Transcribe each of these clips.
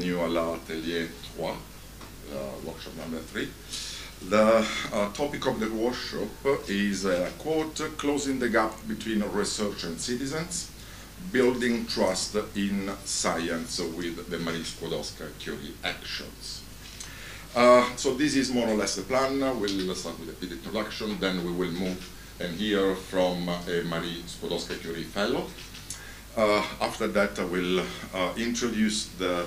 bienvenue à l'atelier 3, workshop number 3. The topic of the workshop is, quote, closing the gap between research and citizens, building trust in science with the Marie Skłodowska-Curie actions. So this is more or less the plan. We'll start with a bit introduction, then we will move and hear from a Marie Skłodowska-Curie fellow. After that, I will introduce the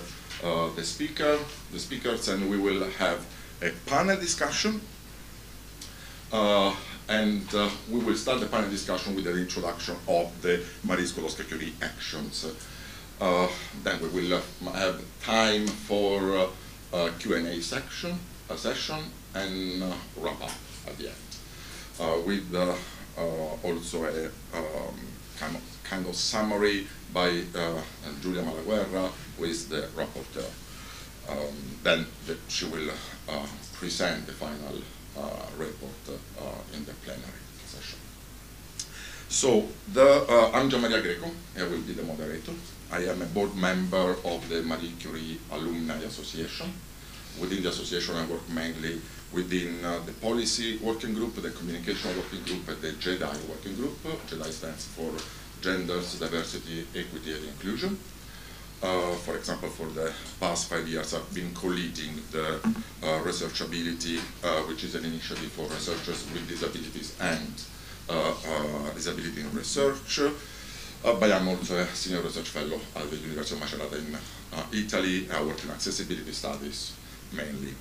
speakers, and we will have a panel discussion. We will start the panel discussion with the introduction of the Marie Skłodowska-Curie actions. Then we will have time for a Q&A session, and wrap up at the end with also a kind of summary by Giulia Malaguerra, who is the rapporteur. Then she will present the final report in the plenary session. So, I'm Gian Maria Greco. I will be the moderator. I am a board member of the Marie Curie Alumni Association. Within the association, I work mainly within the policy working group, the communication working group, and the JEDI working group. JEDI stands for Genders, Diversity, Equity, and Inclusion. For example, for the past 5 years, I've been co-leading the Researchability, which is an initiative for researchers with disabilities and disability in research. But I'm also a senior research fellow at the University of Macerata in Italy. I work in accessibility studies, mainly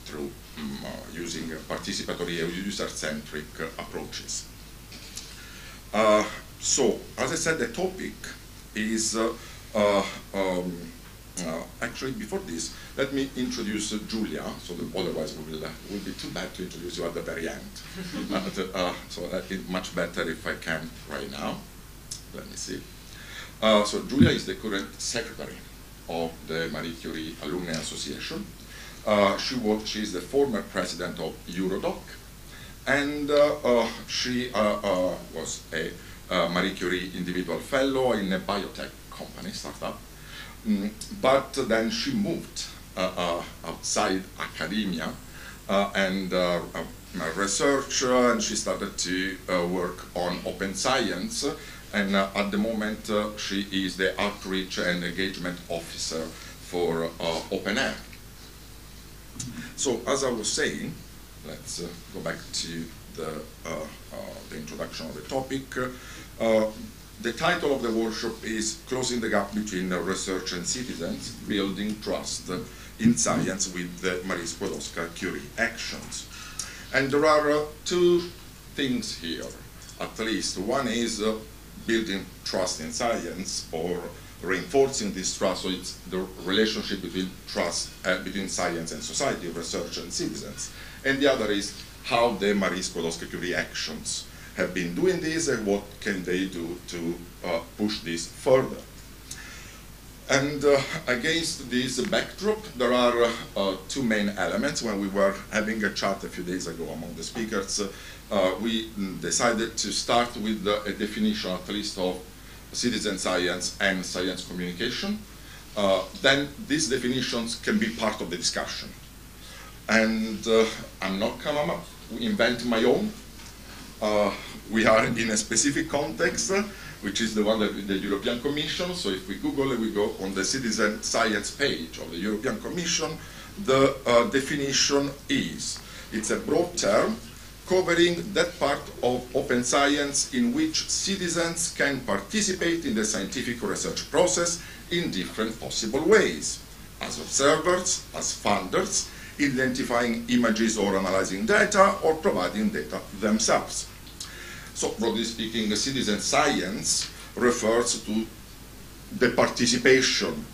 through using participatory and user-centric approaches. So, as I said, the topic is, actually before this, let me introduce Giulia, so that otherwise it will be too bad to introduce you at the very end. So it's much better if I can right now. Let me see. So Giulia is the current secretary of the Marie Curie Alumni Association. She is the former president of Eurodoc, and she was a Marie Curie individual fellow in a biotech company, startup. But then she moved outside academia and research, and she started to work on open science. And at the moment, she is the outreach and engagement officer for OpenAIRE. So, as I was saying, let's go back to the introduction of the topic. The title of the workshop is Closing the Gap Between Research and Citizens, Building Trust in Science with the Marie Skłodowska-Curie Actions. And there are two things here, at least. One is building trust in science, or reinforcing this trust, so it's the relationship between trust between science and society, research and citizens. And the other is how the Marie Skłodowska-Curie actions have been doing this, and what can they do to push this further. And against this backdrop, there are two main elements. When we were having a chat a few days ago among the speakers, we decided to start with a definition, at least, of citizen science and science communication. Then these definitions can be part of the discussion. And I'm not coming up, invent my own. We are in a specific context, which is the one that the European Commission. So if we Google it, we go on the citizen science page of the European Commission. The definition is, it's a broad term covering that part of open science in which citizens can participate in the scientific research process in different possible ways, as observers, as funders, identifying images or analyzing data, or providing data themselves. So, broadly speaking, citizen science refers to the participation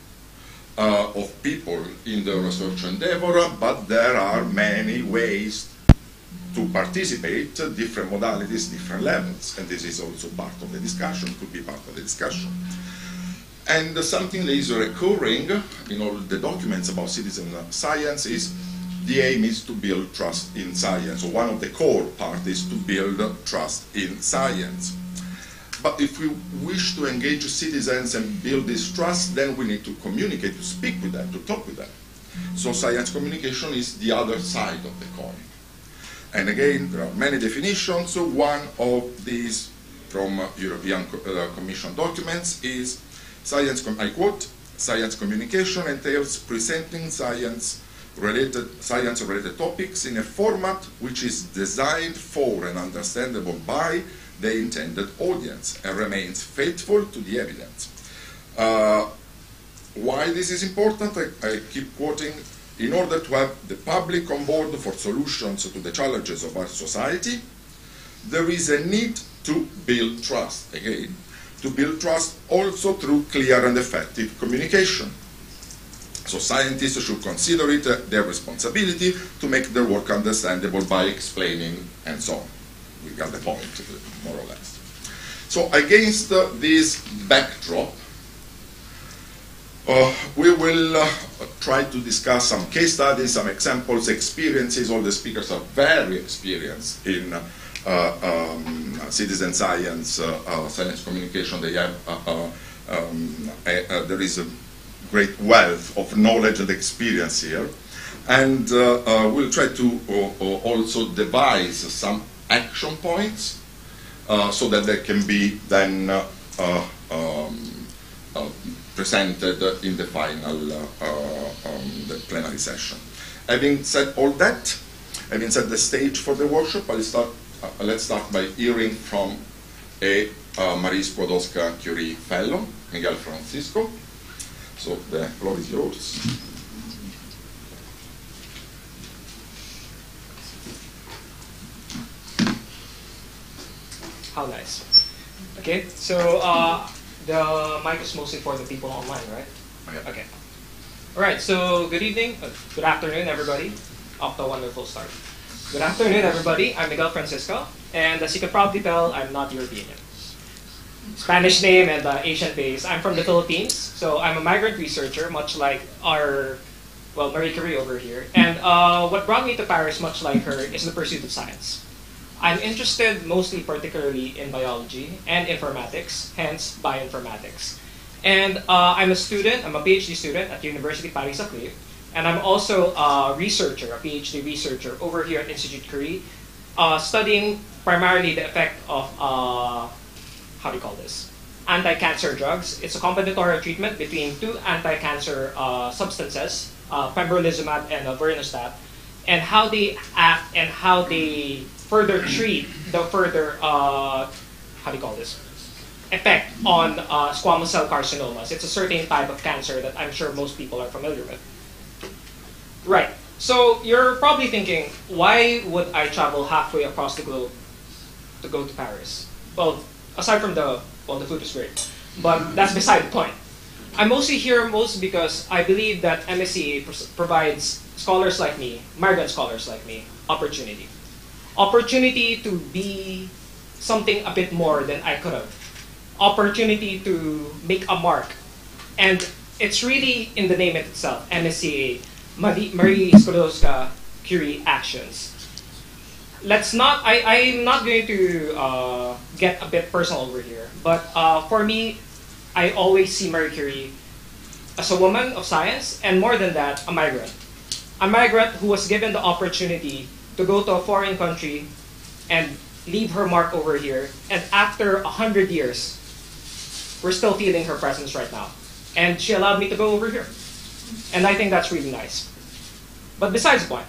of people in the research endeavor, but there are many ways to participate, different modalities, different levels, and this is also part of the discussion, could be part of the discussion. And something that is recurring in all the documents about citizen science is the aim is to build trust in science. So one of the core parts is to build trust in science. But if we wish to engage citizens and build this trust, then we need to communicate, to speak with them, to talk with them. So science communication is the other side of the coin. And again, there are many definitions. So one of these from European Commission documents is I quote, science communication entails presenting science-related topics in a format which is designed for and understandable by the intended audience and remains faithful to the evidence. Why this is important, I keep quoting, in order to have the public on board for solutions to the challenges of our society, there is a need to build trust, again, to build trust also through clear and effective communication. So scientists should consider it their responsibility to make their work understandable by explaining and so on. We got the point, more or less. So against this backdrop, we will try to discuss some case studies, some examples, experiences. All the speakers are very experienced in citizen science, science communication. They have, there is a great wealth of knowledge and experience here. And we'll try to also devise some action points so that they can be then presented in the final the plenary session. Having said all that, having set the stage for the workshop, let's start by hearing from a Marie Skłodowska-Curie Fellow, Miguel Francisco. So the floor is yours. How nice. Okay, so the mic is mostly for the people online, right? Okay. All right, so good evening, good afternoon, everybody. Off to a wonderful start. Good afternoon, everybody. I'm Miguel Francisco, and as you can probably tell, I'm not European. Spanish name and Asian base. I'm from the Philippines, so I'm a migrant researcher, much like our, well, Marie Curie over here. And what brought me to Paris, much like her, is the pursuit of science. I'm interested mostly particularly in biology and informatics, hence bioinformatics. And I'm a student, I'm a PhD student at University Paris-Saclay, and I'm also a researcher, a PhD researcher over here at Institut Curie, studying primarily the effect of, how do you call this? Anti-cancer drugs. It's a combinatorial treatment between two anti-cancer substances, pembrolizumab and vorinostat, and how they act and how they further treat the further, how do you call this, effect on squamous cell carcinomas. It's a certain type of cancer that I'm sure most people are familiar with. Right, so you're probably thinking, why would I travel halfway across the globe to go to Paris? Well, aside from the food is great, but that's beside the point. I'm mostly here because I believe that MSCA provides scholars like me, migrant scholars like me, opportunity. Opportunity to be something a bit more than I could have. Opportunity to make a mark. And it's really in the name itself, MSCA, Marie Skłodowska-Curie Actions. I'm not going to get a bit personal over here, but for me, I always see Marie Curie as a woman of science, and more than that, a migrant. A migrant who was given the opportunity to go to a foreign country and leave her mark over here, and after 100 years, we're still feeling her presence right now. And she allowed me to go over here. And I think that's really nice. But besides the point,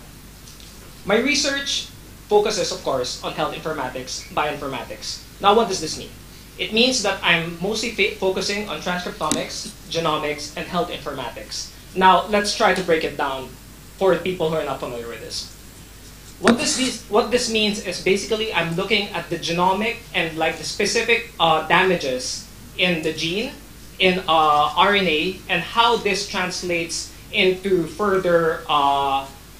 my research focuses, of course, on health informatics, bioinformatics. Now, what does this mean? It means that I'm mostly focusing on transcriptomics, genomics, and health informatics. Now, let's try to break it down for people who are not familiar with this. What this means is basically I'm looking at the genomic and like the specific damages in the gene, in RNA, and how this translates into further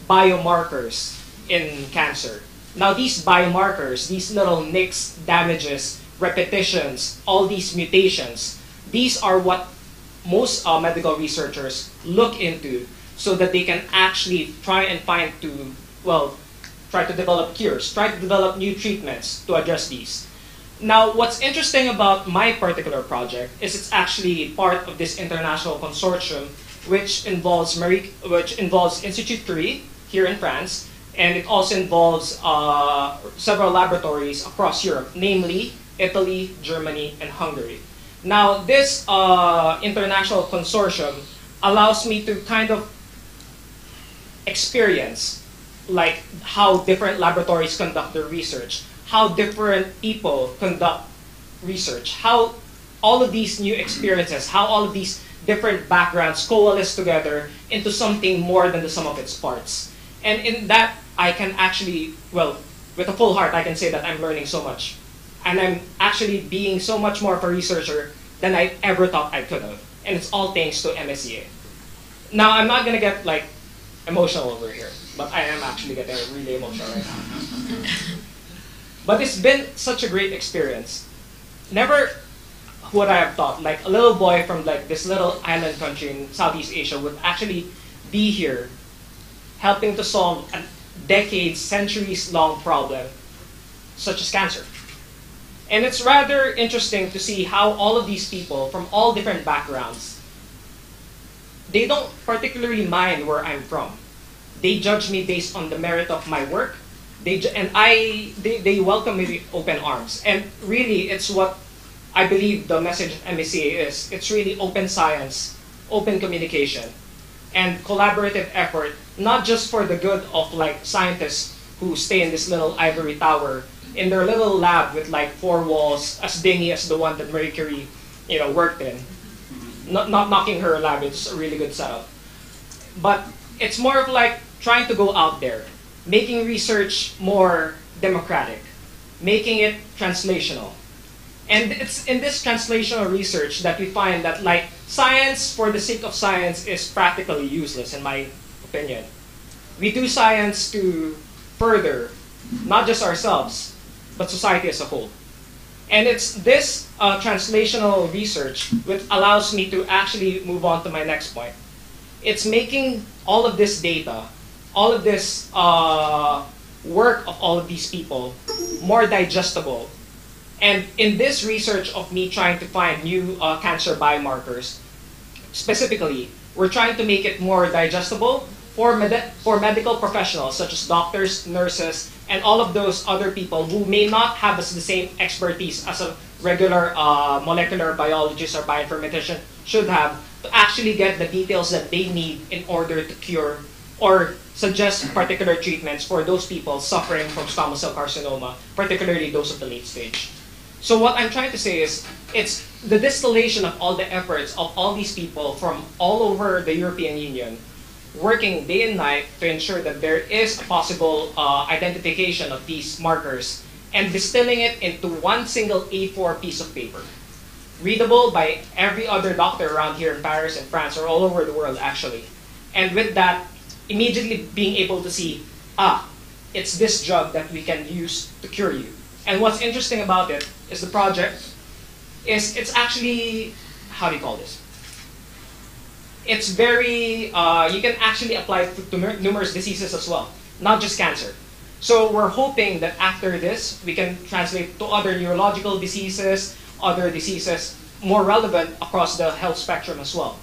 biomarkers in cancer. Now these biomarkers, these little nicks, damages, repetitions, all these mutations, these are what most medical researchers look into so that they can actually try to develop cures, try to develop new treatments to address these. Now, what's interesting about my particular project is it's actually part of this international consortium, which involves Institut Curie here in France, and it also involves several laboratories across Europe, namely Italy, Germany, and Hungary. Now, this international consortium allows me to kind of experience like how different laboratories conduct their research, how different people conduct research, how all of these new experiences, how all of these different backgrounds coalesce together into something more than the sum of its parts. And in that, I can actually, well, with a full heart, I can say that I'm learning so much. And I'm actually being so much more of a researcher than I ever thought I could have. And it's all thanks to MSCA. Now, I'm not going to get like emotional over here, but I am actually getting really emotional right now. But it's been such a great experience. Never would I have thought, like a little boy from like this little island country in Southeast Asia would actually be here helping to solve a decades, centuries-long problem such as cancer. And it's rather interesting to see how all of these people from all different backgrounds, they don't particularly mind where I'm from. They judge me based on the merit of my work. They welcome me with open arms. And really, it's what I believe the message of MSCA is. It's really open science, open communication, and collaborative effort, not just for the good of like scientists who stay in this little ivory tower in their little lab with like 4 walls as dingy as the one that Marie Curie, worked in. Not knocking her lab, it's a really good setup. But it's more of like trying to go out there, making research more democratic, making it translational. And it's in this translational research that we find that like science for the sake of science is practically useless in my opinion. We do science to further not just ourselves, but society as a whole. And it's this translational research which allows me to actually move on to my next point. It's making all of this data, all of this work of all of these people more digestible. And in this research of me trying to find new cancer biomarkers, specifically, we're trying to make it more digestible for medical professionals such as doctors, nurses, and all of those other people who may not have the same expertise as a regular molecular biologist or bioinformatician should have, to actually get the details that they need in order to cure or suggest particular treatments for those people suffering from squamous cell carcinoma, particularly those of the late stage. So what I'm trying to say is, it's the distillation of all the efforts of all these people from all over the European Union, working day and night to ensure that there is a possible identification of these markers, and distilling it into one single A4 piece of paper, readable by every other doctor around here in Paris and France, or all over the world actually. And with that, immediately being able to see, it's this drug that we can use to cure you. And what's interesting about it is the project is, it's actually, how do you call this? It's very, you can actually apply to numerous diseases as well, not just cancer. So we're hoping that after this, we can translate to other neurological diseases, other diseases more relevant across the health spectrum as well.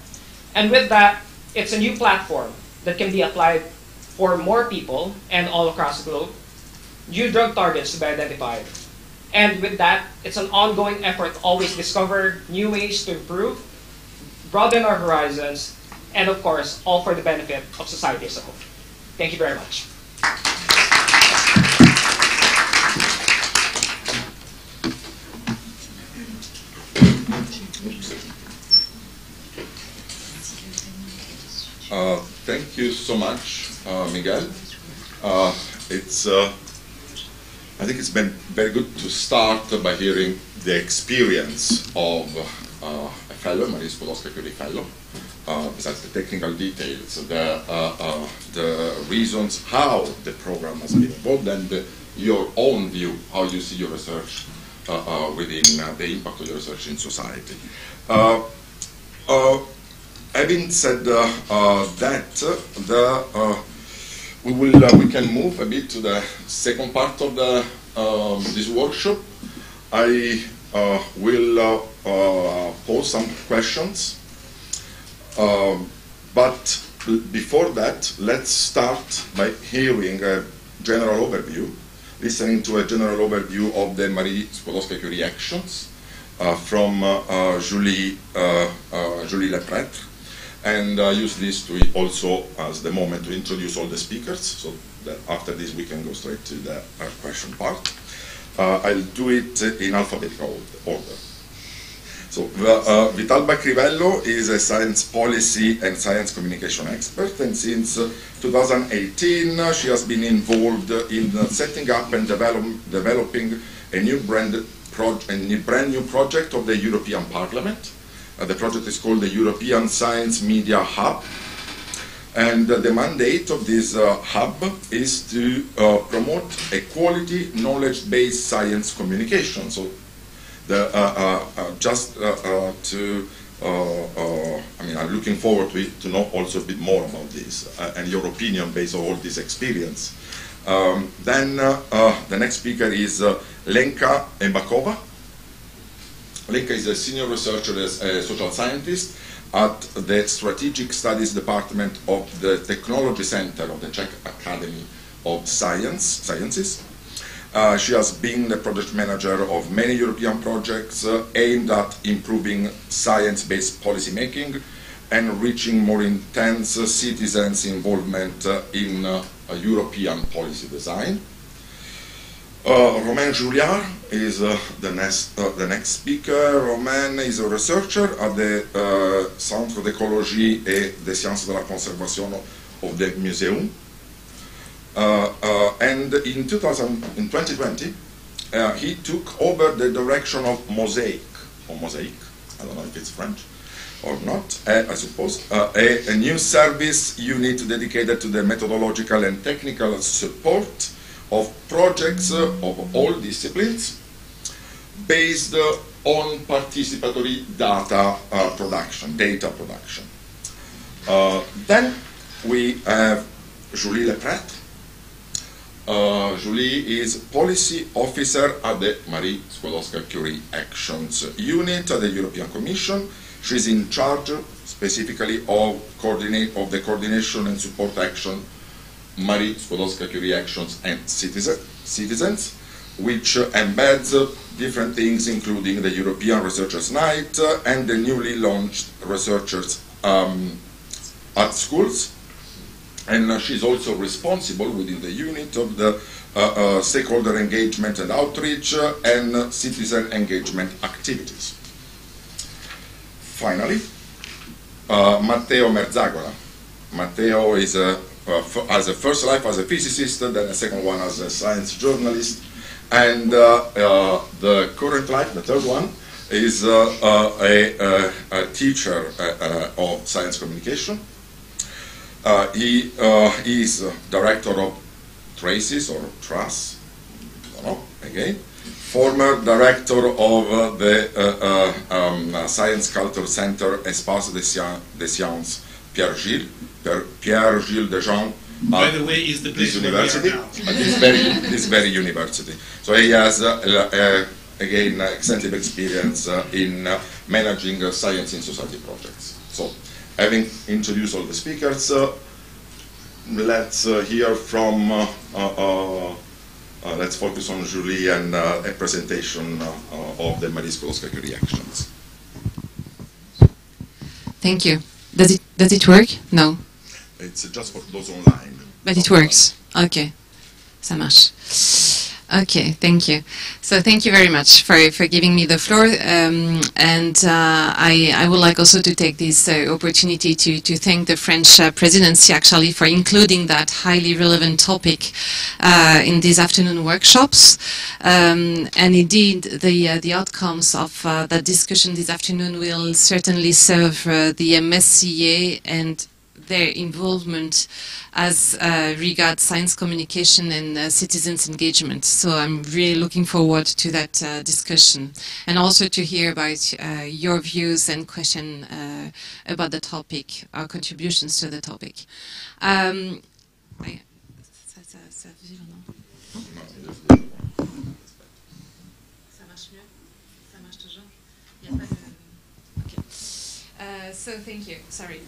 And with that, it's a new platform that can be applied for more people and all across the globe. New drug targets to be identified. And with that, it's an ongoing effort to always discover new ways to improve, broaden our horizons, and of course, all for the benefit of society as a whole. Thank you very much. Thank you so much, Miguel. I think it's been very good to start by hearing the experience of a fellow, Marie Skłodowska-Curie fellow, besides the technical details, the reasons how the program has been involved, and your own view, how you see your research within the impact of your research in society. Having said that, we can move a bit to the second part of this workshop. I will pose some questions, but before that, let's start by hearing a general overview, listening to a general overview of the Marie Skłodowska-Curie actions from Julie Leprêtre, and use this to also as the moment to introduce all the speakers, so that after this we can go straight to the question part. I'll do it in alphabetical order. So Vital Bacrivello is a science policy and science communication expert, and since 2018 she has been involved in setting up and developing a new brand new project of the European Parliament. The project is called the European Science Media Hub, and the mandate of this hub is to promote a quality knowledge-based science communication. So I'm looking forward to know also a bit more about this and your opinion based on all this experience. Then the next speaker is Lenka Embakova. Lenka is a senior researcher as a social scientist at the Strategic Studies Department of the Technology Center of the Czech Academy of Sciences. She has been the project manager of many European projects aimed at improving science-based policymaking and reaching more intense citizens' involvement in European policy design. Romain Julliard is the next speaker. Romain is a researcher at the Centre d'écologie et des sciences de la conservation of the Museum. And in 2020, he took over the direction of Mosaic, or Mosaic, I don't know if it's French or not, I suppose, a new service unit dedicated to the methodological and technical support of projects of all disciplines based on participatory data production. Then we have Julie Leprêtre. Julie is policy officer at the Marie Skłodowska-Curie Actions Unit at the European Commission. She's in charge specifically of the coordination and support action Marie Skłodowska-Curie Actions and Citizens, which embeds different things, including the European Researchers' Night and the newly launched Researchers at Schools. And she's also responsible within the unit of the stakeholder engagement and outreach and citizen engagement activities. Finally, Matteo Merzagola. Matteo is has a first life as a physicist, then a second one as a science journalist, and the current life, the third one, is a teacher of science communication. He is director of TRACES, or TRAS, I don't know, again, former director of the Science Culture Center Espace des Sciences Pierre-Gilles Desjans. By the way, is the place university, this very university. So he has, again, extensive experience in managing science in society projects. So, having introduced all the speakers, let's hear from, let's focus on Julie and a presentation of the Marie Skłodowska-Curie actions. Thank you. Does it work? No. It's just for those online. But it works. Okay. Ça marche. Okay, thank you. So thank you very much for giving me the floor, and I would like also to take this opportunity to thank the French presidency actually for including that highly relevant topic in these afternoon workshops, and indeed the outcomes of that discussion this afternoon will certainly serve the MSCA and their involvement as regards science communication and citizens engagement. So I'm really looking forward to that discussion, and also to hear about your views and question about the topic, our contributions to the topic. Ça marche? marche mieux? Ça marche toujours? Il n'y a pas de... So thank you. Sorry.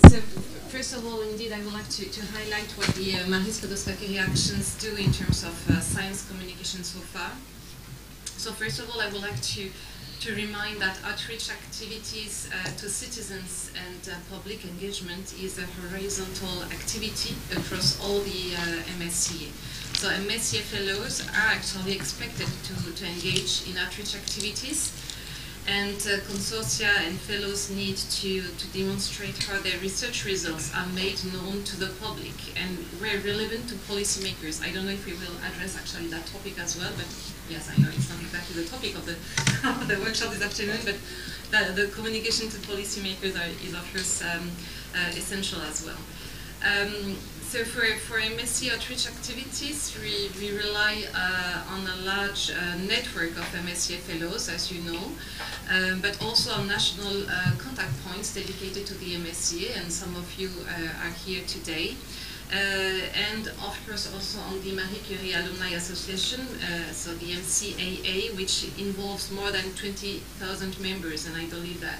So first of all, indeed, I would like to highlight what the Marie Skłodowska-Curie actions do in terms of science communication so far. So first of all, I would like to remind that outreach activities to citizens and public engagement is a horizontal activity across all the MSCA. So MSCA fellows are actually expected to engage in outreach activities, and consortia and fellows need to demonstrate how their research results are made known to the public and were relevant to policymakers. I don't know if we will address actually that topic as well, but yes, I know it's not exactly the topic of the, of the workshop this afternoon, but the communication to policymakers is of course essential as well. So for MSCA outreach activities, we rely on a large network of MSCA fellows, as you know, but also on national contact points dedicated to the MSCA, and some of you are here today. And of course also on the Marie Curie Alumni Association, so the MCAA, which involves more than 20,000 members, and I believe that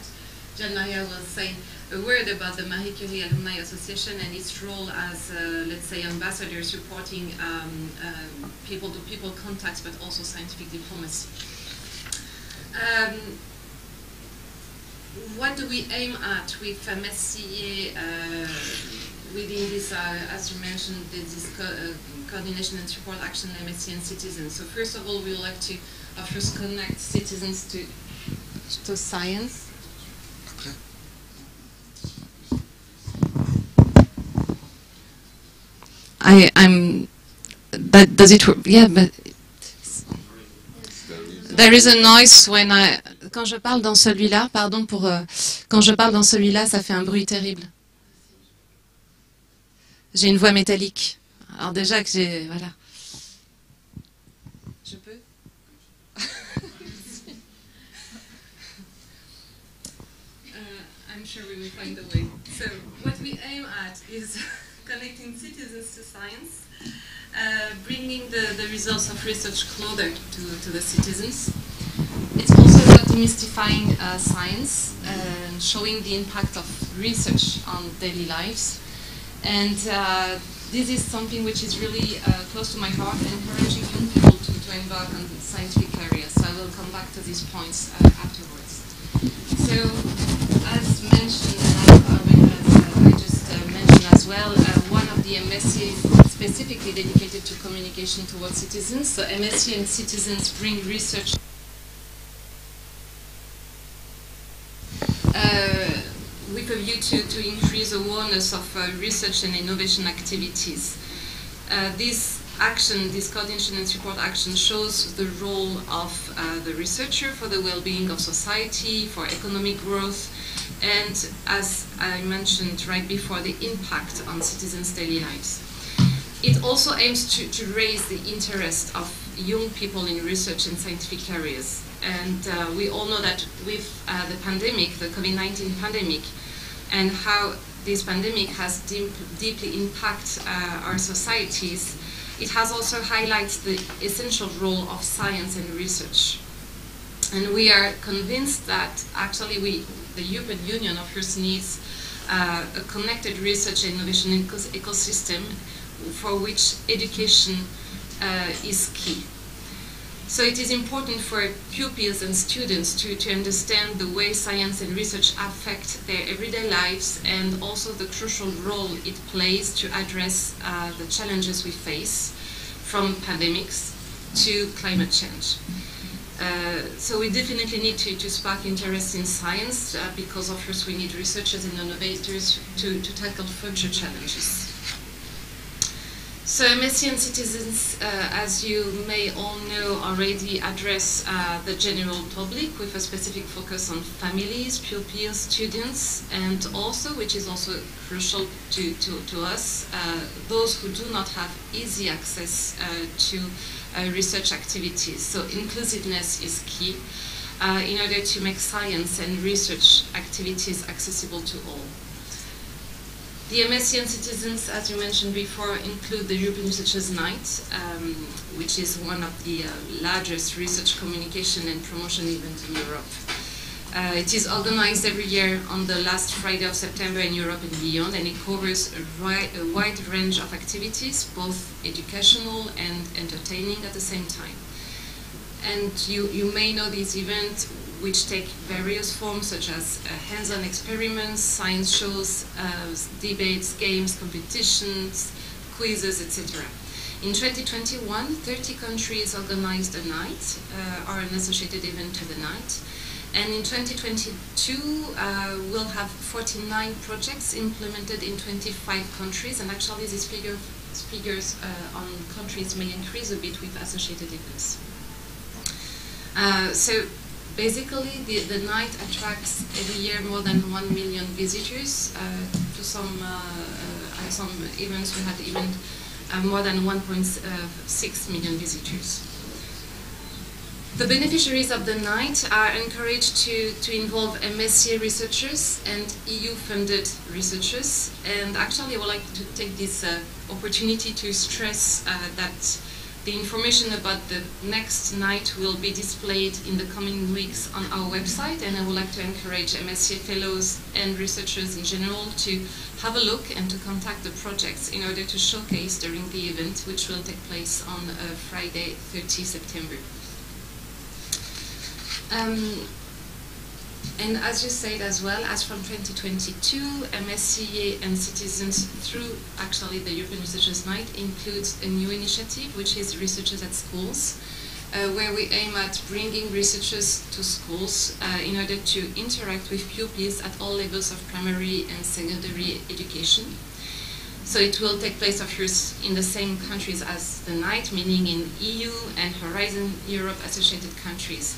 Jan-Maria will say a word about the Marie Curie Alumni Association and its role as, let's say, ambassadors supporting people-to-people contacts, but also scientific diplomacy. What do we aim at with MSCA within this, as you mentioned, this coordination and support action MSCA and citizens? So first of all, we would like to first connect citizens to science. But does it work? Yeah, but there is a noise when quand je parle dans celui-là, pardon pour quand je parle dans celui-là, ça fait un bruit terrible. J'ai une voix métallique. Alors déjà que j'ai, voilà. Je peux? I'm sure we will find a way. So what we aim at is connecting citizens to science, bringing the results of research closer to the citizens. It's also about demystifying science and showing the impact of research on daily lives. And this is something which is really close to my heart, encouraging young people to embark on scientific areas. So I will come back to these points afterwards. So, as mentioned, and I just mentioned as well, one of the MSCA specifically dedicated to communication towards citizens. So MSCA and citizens bring research with a view to increase awareness of research and innovation activities. This action, this coordination and support action, shows the role of the researcher for the well-being of society, for economic growth, and, as I mentioned right before, the impact on citizens' daily lives. It also aims to raise the interest of young people in research and scientific areas. And we all know that with the pandemic, the COVID-19 pandemic, and how this pandemic has deeply impacted our societies, it has also highlighted the essential role of science and research. And we are convinced that actually the European Union, of course, needs a connected research and innovation ecosystem for which education is key. So it is important for pupils and students to understand the way science and research affect their everyday lives, and also the crucial role it plays to address the challenges we face, from pandemics to climate change. So we definitely need to spark interest in science because, of course, we need researchers and innovators to tackle future challenges. So MSCA and citizens, as you may all know, already address the general public with a specific focus on families, pupils, students, and also, which is also crucial to us, those who do not have easy access to research activities. So inclusiveness is key in order to make science and research activities accessible to all. The MSc and Citizens, as you mentioned before, include the European Researchers' Night, which is one of the largest research communication and promotion events in Europe. It is organized every year on the last Friday of September in Europe and beyond, and it covers a wide range of activities, both educational and entertaining at the same time. And you may know these events, which take various forms, such as hands-on experiments, science shows, debates, games, competitions, quizzes, etc. In 2021, 30 countries organized a night, or an associated event to the night. And in 2022, we'll have 49 projects implemented in 25 countries, and actually these figures on countries may increase a bit with associated events. So basically, the night attracts every year more than 1 million visitors. To some events, we had even more than 1.6 million visitors. The beneficiaries of the night are encouraged to involve MSc researchers and EU-funded researchers. And actually, I would like to take this opportunity to stress that the information about the next night will be displayed in the coming weeks on our website, and I would like to encourage MSc fellows and researchers in general to have a look and to contact the projects in order to showcase during the event, which will take place on Friday, 30 September. And as you said as well, as from 2022, MSc and Citizens, through actually the European Researchers' Night, includes a new initiative, which is Researchers at Schools, where we aim at bringing researchers to schools in order to interact with pupils at all levels of primary and secondary education. So it will take place, of course, in the same countries as the night, meaning in EU and Horizon Europe associated countries.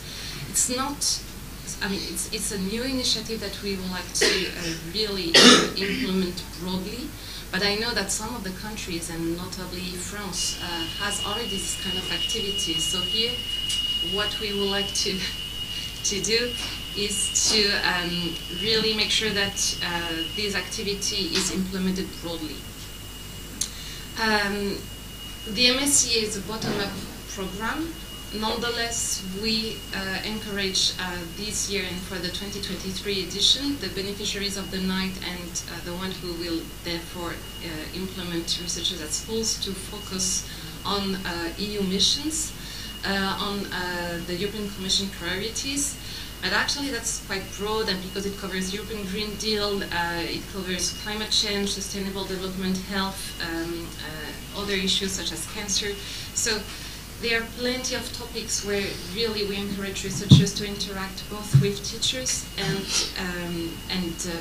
It's not, I mean, it's a new initiative that we would like to really implement broadly, but I know that some of the countries, and notably France, has already this kind of activity. So here, what we would like to do is to really make sure that this activity is implemented broadly. The MSc is a bottom-up program. Nonetheless, we encourage this year and for the 2023 edition, the beneficiaries of the night and the one who will therefore implement Researchers at Schools to focus on EU missions, on the European Commission priorities. But actually that's quite broad, and because it covers European Green Deal, it covers climate change, sustainable development, health, other issues such as cancer. So there are plenty of topics where really we encourage researchers to interact both with teachers and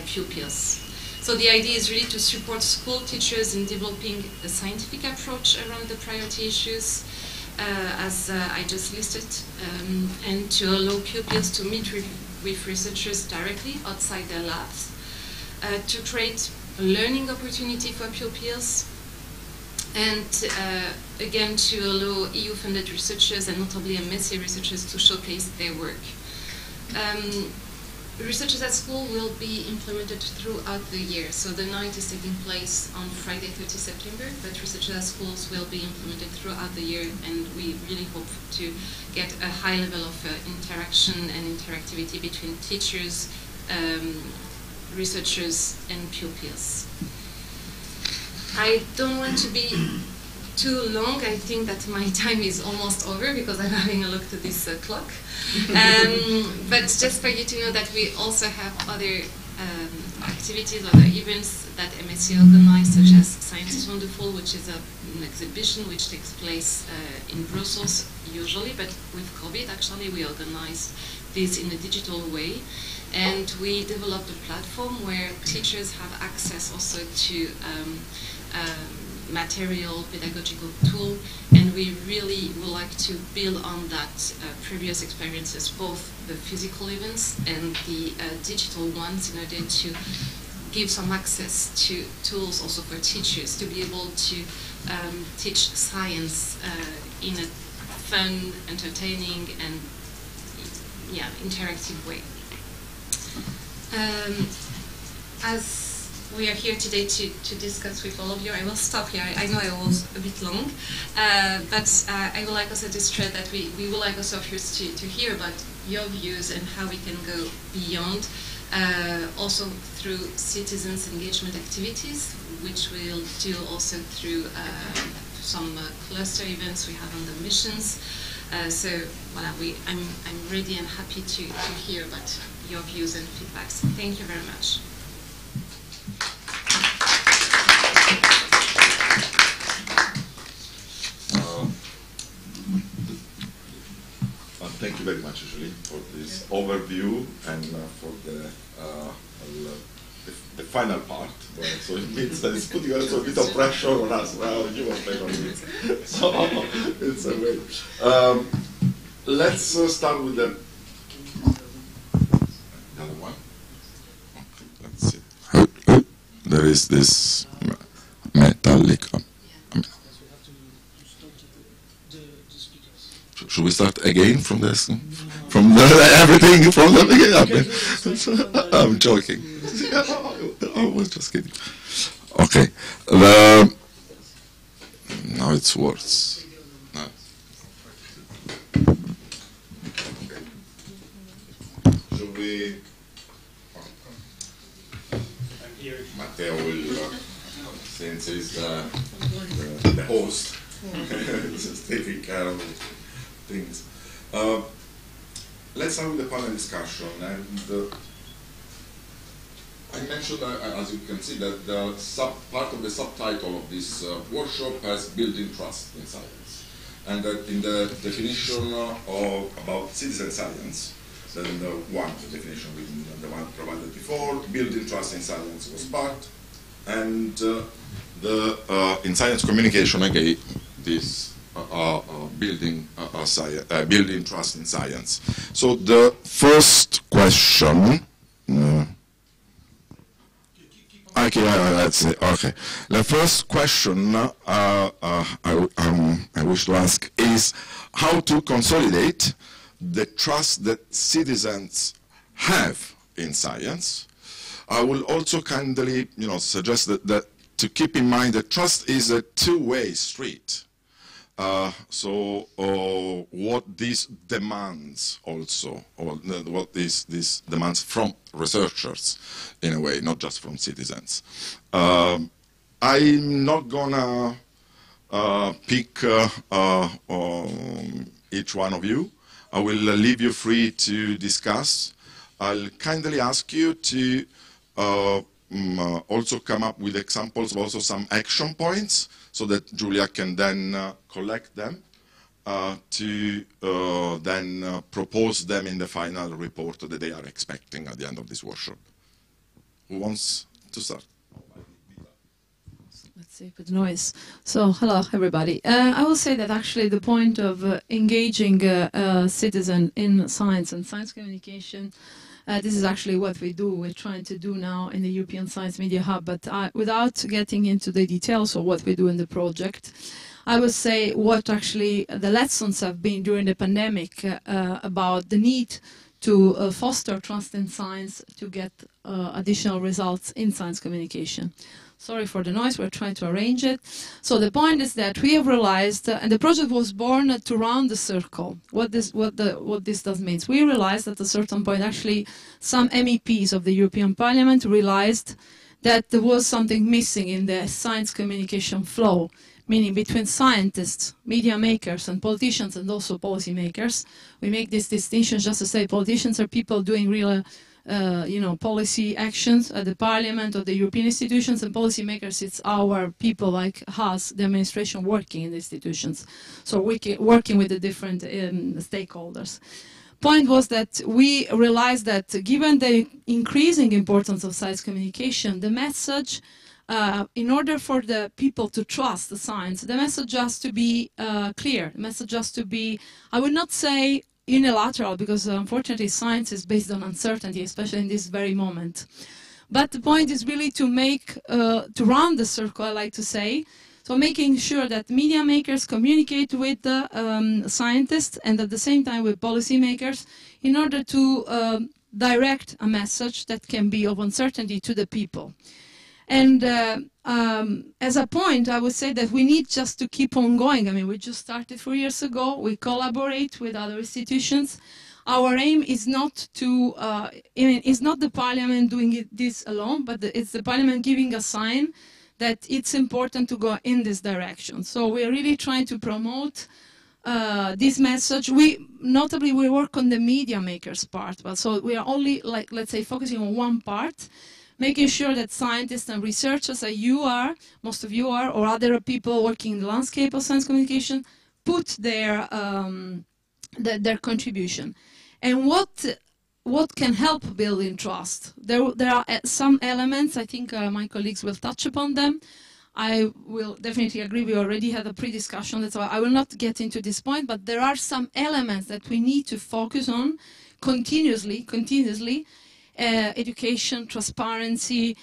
pupils. So the idea is really to support school teachers in developing a scientific approach around the priority issues, as I just listed, and to allow pupils to meet with researchers directly outside their labs, to create a learning opportunity for pupils, and again to allow EU-funded researchers and notably MSc researchers to showcase their work. Researchers at School will be implemented throughout the year. So the night is taking place on Friday, 30 September, but Researchers at Schools will be implemented throughout the year, and we really hope to get a high level of interaction and interactivity between teachers, researchers, and pupils. I don't want to be too long. I think that my time is almost over because I'm having a look to this clock. But just for you to know that we also have other activities, other events that MSc organizes, such as Science is Wonderful, which is an exhibition which takes place in Brussels usually, but with COVID actually we organized this in a digital way. And we developed a platform where teachers have access also to material, pedagogical tool, and we really would like to build on that previous experiences, both the physical events and the digital ones, in order to give some access to tools also for teachers to be able to teach science in a fun, entertaining, and interactive way. As we are here today to discuss with all of you. I will stop here. I know I was a bit long, but I would like also to stress that we would like also first to hear about your views and how we can go beyond, also through citizens' engagement activities, which we'll do also through some cluster events we have on the missions. So voilà, I'm ready and happy to hear about your views and feedbacks. Thank you very much. Thank you very much, Julie, for this overview and for the final part. So it means that it's putting also a bit of pressure on us. Well, you were playing on it. So it's a way. Let's start with the other one. Okay, let's see. There is this metallic. Should we start again from this? From everything from the beginning? I'm joking. I was just kidding. Okay. Now it's worse. No. Okay. Should we? Matteo will, since he's the host, just taking care of things. Let's start with the panel discussion, and I mentioned, as you can see, that part of the subtitle of this workshop has building trust in science, and that in the definition about citizen science, then the one definition, the one provided before, building trust in science was part, and in science communication again, this building trust in science. So the first question. Okay, let's see. Okay, the first question I wish to ask is how to consolidate the trust that citizens have in science. I will also kindly, suggest that to keep in mind that trust is a two-way street. So what this demands also, or what this demands from researchers, in a way, not just from citizens. I'm not gonna pick each one of you. I will leave you free to discuss. I'll kindly ask you to also come up with examples, but also some action points, so that Julia can then collect them to then propose them in the final report that they are expecting at the end of this workshop. Who wants to start? Let's see if it's noise. So, hello everybody. I will say that actually the point of engaging a citizen in science and science communication, this is actually what we do. We're trying to do now in the European Science Media Hub, but without getting into the details of what we do in the project, I would say what actually the lessons have been during the pandemic about the need to foster trust in science to get additional results in science communication. Sorry for the noise, we're trying to arrange it. So the point is that we have realized, and the project was born to round the circle. What this does means. We realized at a certain point, actually, some MEPs of the European Parliament realized that there was something missing in the science communication flow, meaning between scientists, media makers, and politicians, and also policy makers. We make this distinction just to say politicians are people doing real policy actions at the Parliament or the European institutions, and policymakers, it's our people like us, the administration working in the institutions. So working with the different stakeholders. Point was that we realized that given the increasing importance of science communication, the message, in order for the people to trust the science, the message has to be clear. The message has to be, I would not say unilateral, because unfortunately science is based on uncertainty, especially in this very moment. But the point is really to make, to round the circle, I like to say, so making sure that media makers communicate with the scientists and at the same time with policymakers in order to direct a message that can be of uncertainty to the people. And as a point, I would say that we need just to keep on going. I mean, we just started 4 years ago. We collaborate with other institutions. Our aim is not to, it's not the Parliament doing this alone, but it's the Parliament giving a sign that it's important to go in this direction. So we're really trying to promote this message. Notably we work on the media makers part, but so we are only, like, let's say, focusing on one part, making sure that scientists and researchers, as you are, most of you are, or other people working in the landscape of science communication, put their contribution. And what can help building trust? There are some elements, I think my colleagues will touch upon them. I will definitely agree, we already had a pre-discussion, so I will not get into this point, but there are some elements that we need to focus on continuously, education, transparency,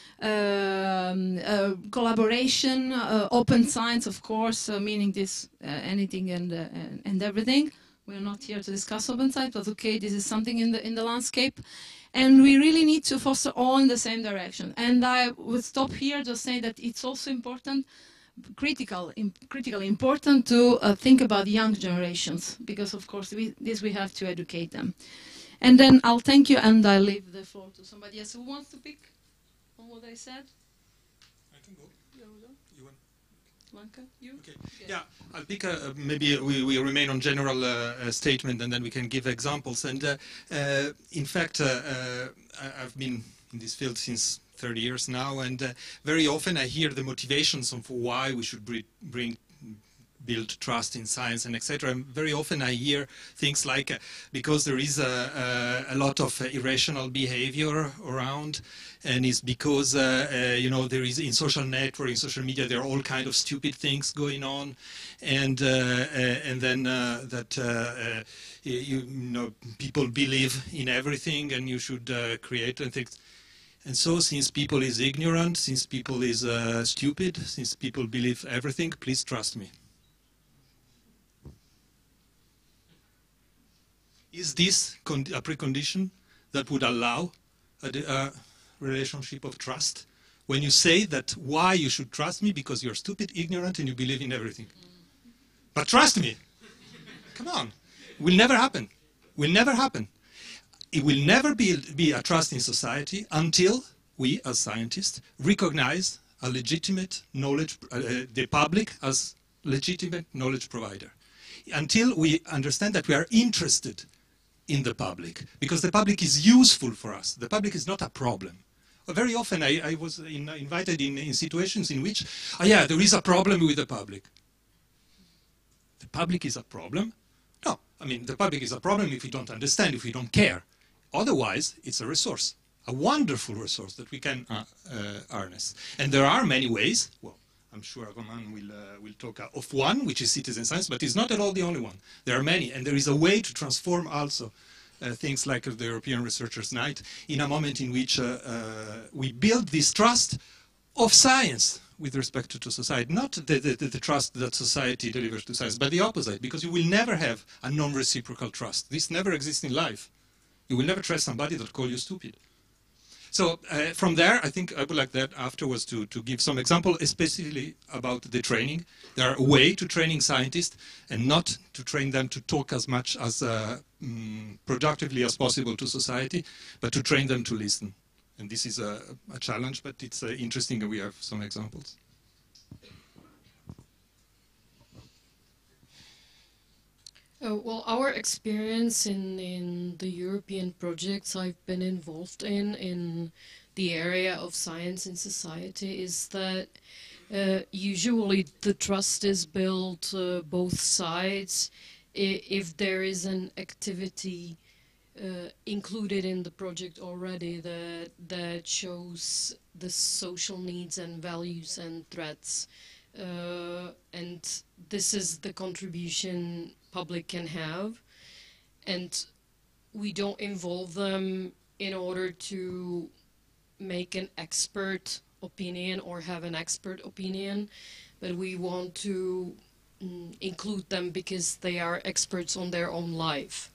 collaboration, open science, of course, meaning this, anything and everything. We're not here to discuss open science, but okay, this is something in the landscape. And we really need to foster all in the same direction. And I would stop here, just say that it's also important, critically important to think about young generations, because of course we have to educate them. And then I'll thank you, and I'll leave the floor to somebody else who wants to pick on what I said. I can go. You want? Blanca, you? Okay. Yeah, I'll pick maybe we remain on general statement, and then we can give examples. And in fact, I've been in this field since 30 years now, and very often I hear the motivations of why we should build trust in science and etc. And very often I hear things like because there is a lot of irrational behavior around, and it's because you know, there is in social network, in social media, there are all kind of stupid things going on, and then that you know, people believe in everything, and you should create and things. And so, since people is ignorant, since people is stupid, since people believe everything, please trust me. Is this a precondition that would allow a relationship of trust? When you say that why you should trust me, because you're stupid, ignorant, and you believe in everything. But trust me. Come on. It will never happen. Will never happen. It will never be a trust in society until we, as scientists, recognize a legitimate knowledge, the public as legitimate knowledge provider. Until we understand that we are interested in the public, because the public is useful for us. The public is not a problem. Very often I was invited in situations in which, yeah, there is a problem with the public. The public is a problem? No, I mean, the public is a problem if we don't understand, if we don't care. Otherwise, it's a resource, a wonderful resource that we can harness. And there are many ways. Well, I'm sure Roman will talk of one, which is citizen science, but it's not at all the only one. There are many, and there is a way to transform also things like the European Researchers' Night in a moment in which we build this trust of science with respect to society, not the trust that society delivers to science, but the opposite, because you will never have a non-reciprocal trust. This never exists in life. You will never trust somebody that calls you stupid. So from there, I think I would like that afterwards to give some example, especially about the training. There are a way to training scientists, and not to train them to talk as much as productively as possible to society, but to train them to listen. And this is a challenge, but it's interesting, and we have some examples. Well, our experience in the European projects I've been involved in the area of science and society is that usually the trust is built both sides if there is an activity included in the project already that shows the social needs and values and threats. And this is the contribution public can have, and we don't involve them in order to make an expert opinion or have an expert opinion, but we want to include them because they are experts on their own life.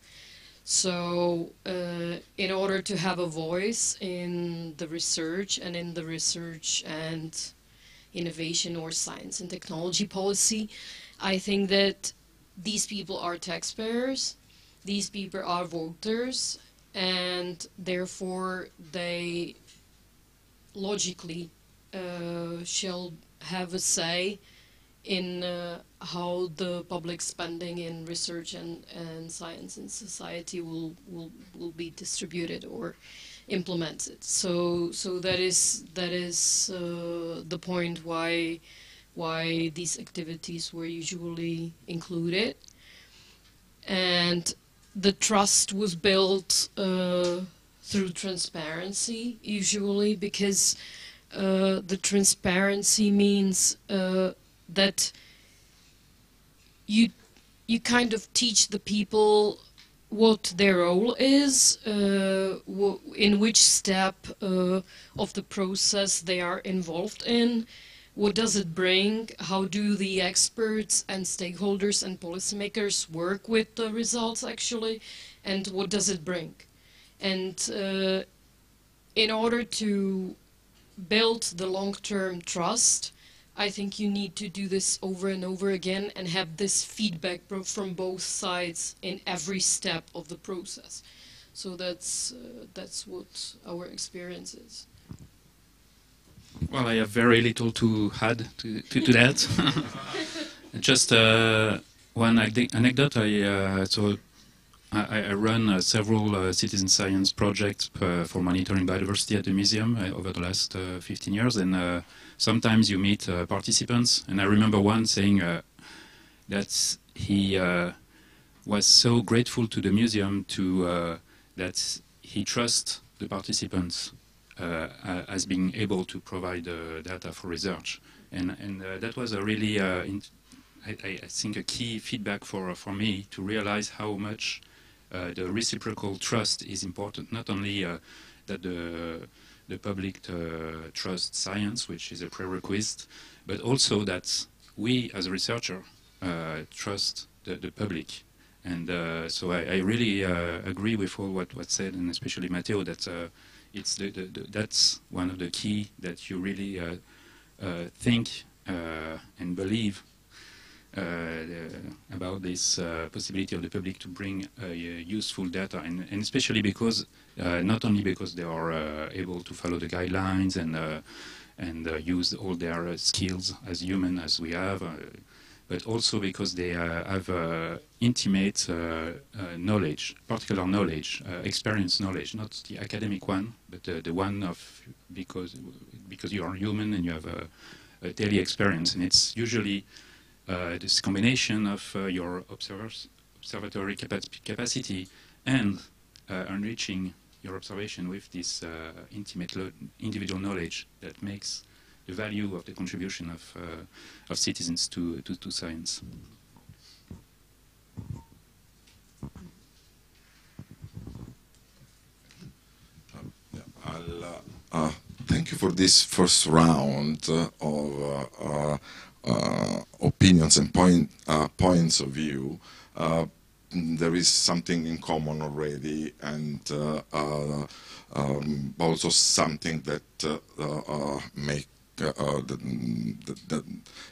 So in order to have a voice in the research and in the research and innovation or science and technology policy, I think that these people are taxpayers, these people are voters, and therefore they logically shall have a say in how the public spending in research and science and society will be distributed or implemented. So that is the point why these activities were usually included, and the trust was built through transparency usually, because the transparency means that you kind of teach the people what their role is, in which step of the process they are involved in, what does it bring, how do the experts and stakeholders and policymakers work with the results actually, and what does it bring. And in order to build the long-term trust, I think you need to do this over and over again and have this feedback from both sides in every step of the process. So that's what our experience is. Well, I have very little to add to that. Just one anecdote. I run several citizen science projects for monitoring biodiversity at the museum over the last 15 years, and sometimes you meet participants, and I remember one saying that he was so grateful to the museum that he trusts the participants as being able to provide data for research, and that was a really, I think, a key feedback for me to realize how much the reciprocal trust is important. Not only that the public trusts science, which is a prerequisite, but also that we, as a researcher, trust the public. And so I really agree with all what was said, and especially Matteo, that it's that's one of the key that you really think and believe about this possibility of the public to bring useful data, and especially because not only because they are able to follow the guidelines and use all their skills as human as we have, but also because they have intimate knowledge, particular knowledge, experience knowledge, not the academic one, but the one of because you are human and you have a daily experience, and it's usually this combination of your observatory capacity and enriching your observation with this intimate individual knowledge that makes the value of the contribution of citizens to science. Thank you for this first round of opinions and points of view. There is something in common already, and also something that that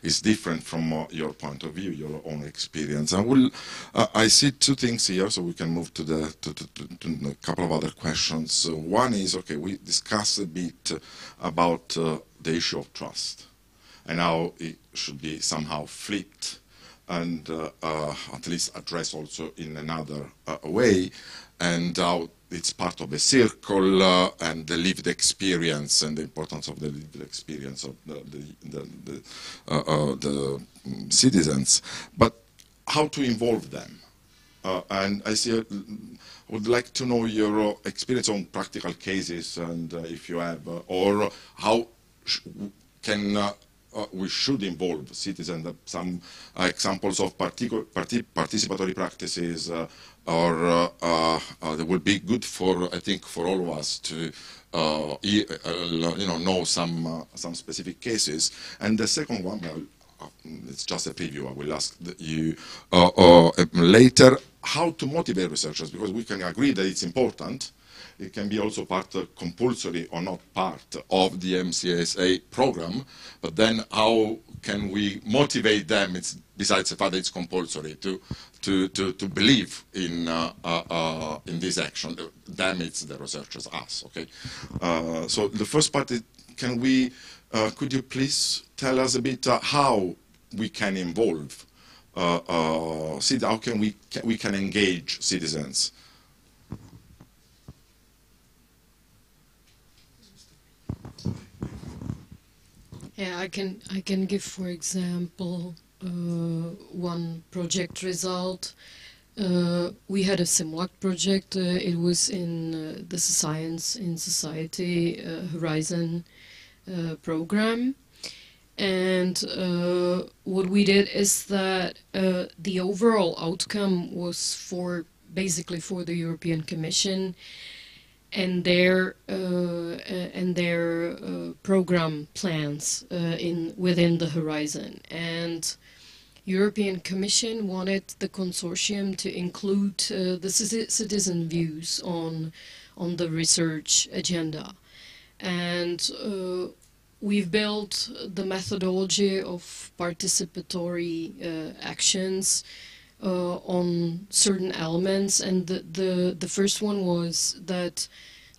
is different from your point of view, your own experience. I see two things here, so we can move to a couple of other questions. One is, okay, we discussed a bit about the issue of trust and how it should be somehow flipped and at least addressed also in another way, and how it's part of a circle and the lived experience and the importance of the lived experience of the citizens, but how to involve them. And I would like to know your experience on practical cases, and if you have, or how we should involve citizens. Some examples of participatory practices, or that would be good for, I think, for all of us to know some specific cases. And the second one, it's just a preview. I will ask you later. how to motivate researchers, because we can agree that it's important. It can be also part compulsory or not part of the MCSA program, but then how can we motivate them, besides the fact that it's compulsory, to believe in this action? Them, it's the researchers, us, okay? So the first part is, could you please tell us a bit how we can involve, how can we can engage citizens? Yeah, I can give, for example, one project result. We had a SIMWAC project. It was in the Science in Society Horizon program. And what we did is that the overall outcome was basically for the European Commission and their program plans within the Horizon. And European Commission wanted the consortium to include the citizen views on the research agenda. And we've built the methodology of participatory actions on certain elements, and the first one was that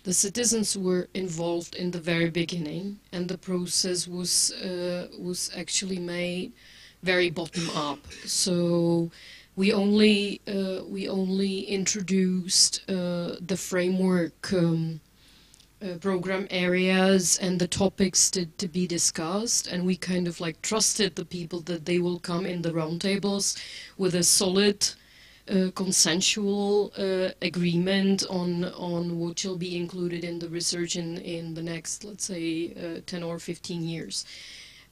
the citizens were involved in the very beginning, and the process was actually made very bottom up. So we only introduced the framework program areas and the topics to be discussed, and we kind of like trusted the people that they will come in the roundtables with a solid consensual agreement on what shall be included in the research in the next, let's say, 10 or 15 years.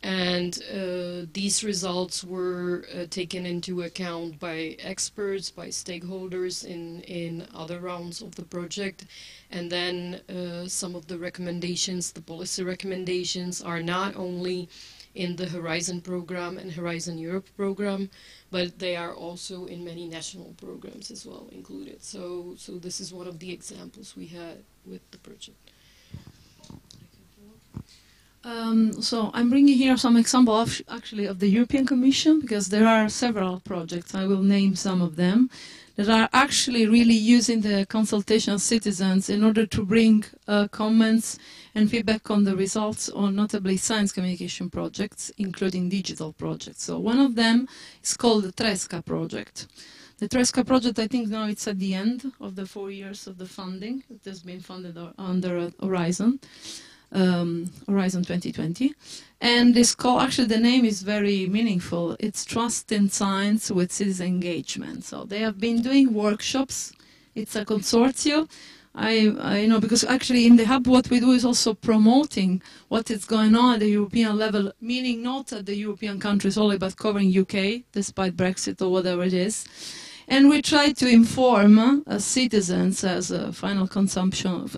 And these results were taken into account by experts, by stakeholders in other rounds of the project. And then some of the recommendations, the policy recommendations, are not only in the Horizon program and Horizon Europe program, but they are also in many national programs as well included. So this is one of the examples we had with the project. So I'm bringing here some example of the European Commission, because there are several projects, I will name some of them, that are actually really using the consultation of citizens in order to bring comments and feedback on the results on notably science communication projects, including digital projects. So one of them is called the Tresca project. The Tresca project, I think now it's at the end of the 4 years of the funding. It has been funded under Horizon. Horizon 2020, and this call, actually the name is very meaningful. It's Trust in Science with Citizen Engagement. So they have been doing workshops. It's a consortium. I know, because actually in the hub what we do is also promoting what is going on at the European level, meaning not at the European countries only, but covering UK, despite Brexit or whatever it is. And we try to inform citizens as final consumers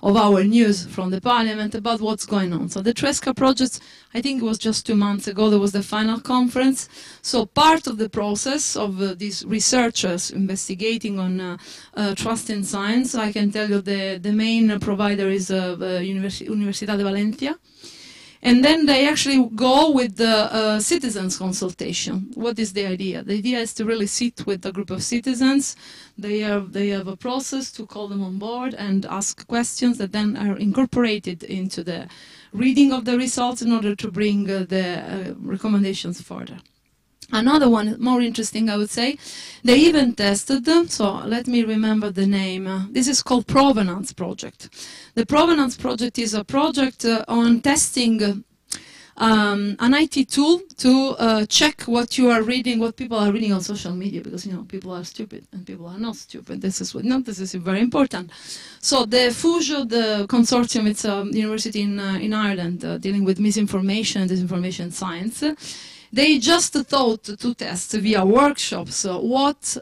of our news from the Parliament about what's going on. So the Tresca project, I think it was just 2 months ago, there was the final conference. So part of the process of these researchers investigating on trust in science, I can tell you the main provider is Universidad de Valencia. And then they actually go with the citizens consultation. What is the idea? The idea is to really sit with a group of citizens. They have a process to call them on board and ask questions that then are incorporated into the reading of the results in order to bring the recommendations further. Another one, more interesting, I would say, they even tested them, so let me remember the name. This is called Provenance Project. The Provenance Project is a project on testing an IT tool to check what you are reading, what people are reading on social media, because, you know, people are stupid and people are not stupid. This is very important. So the FUJO, the consortium, it's a university in Ireland dealing with misinformation and disinformation science. They just thought to test via workshops what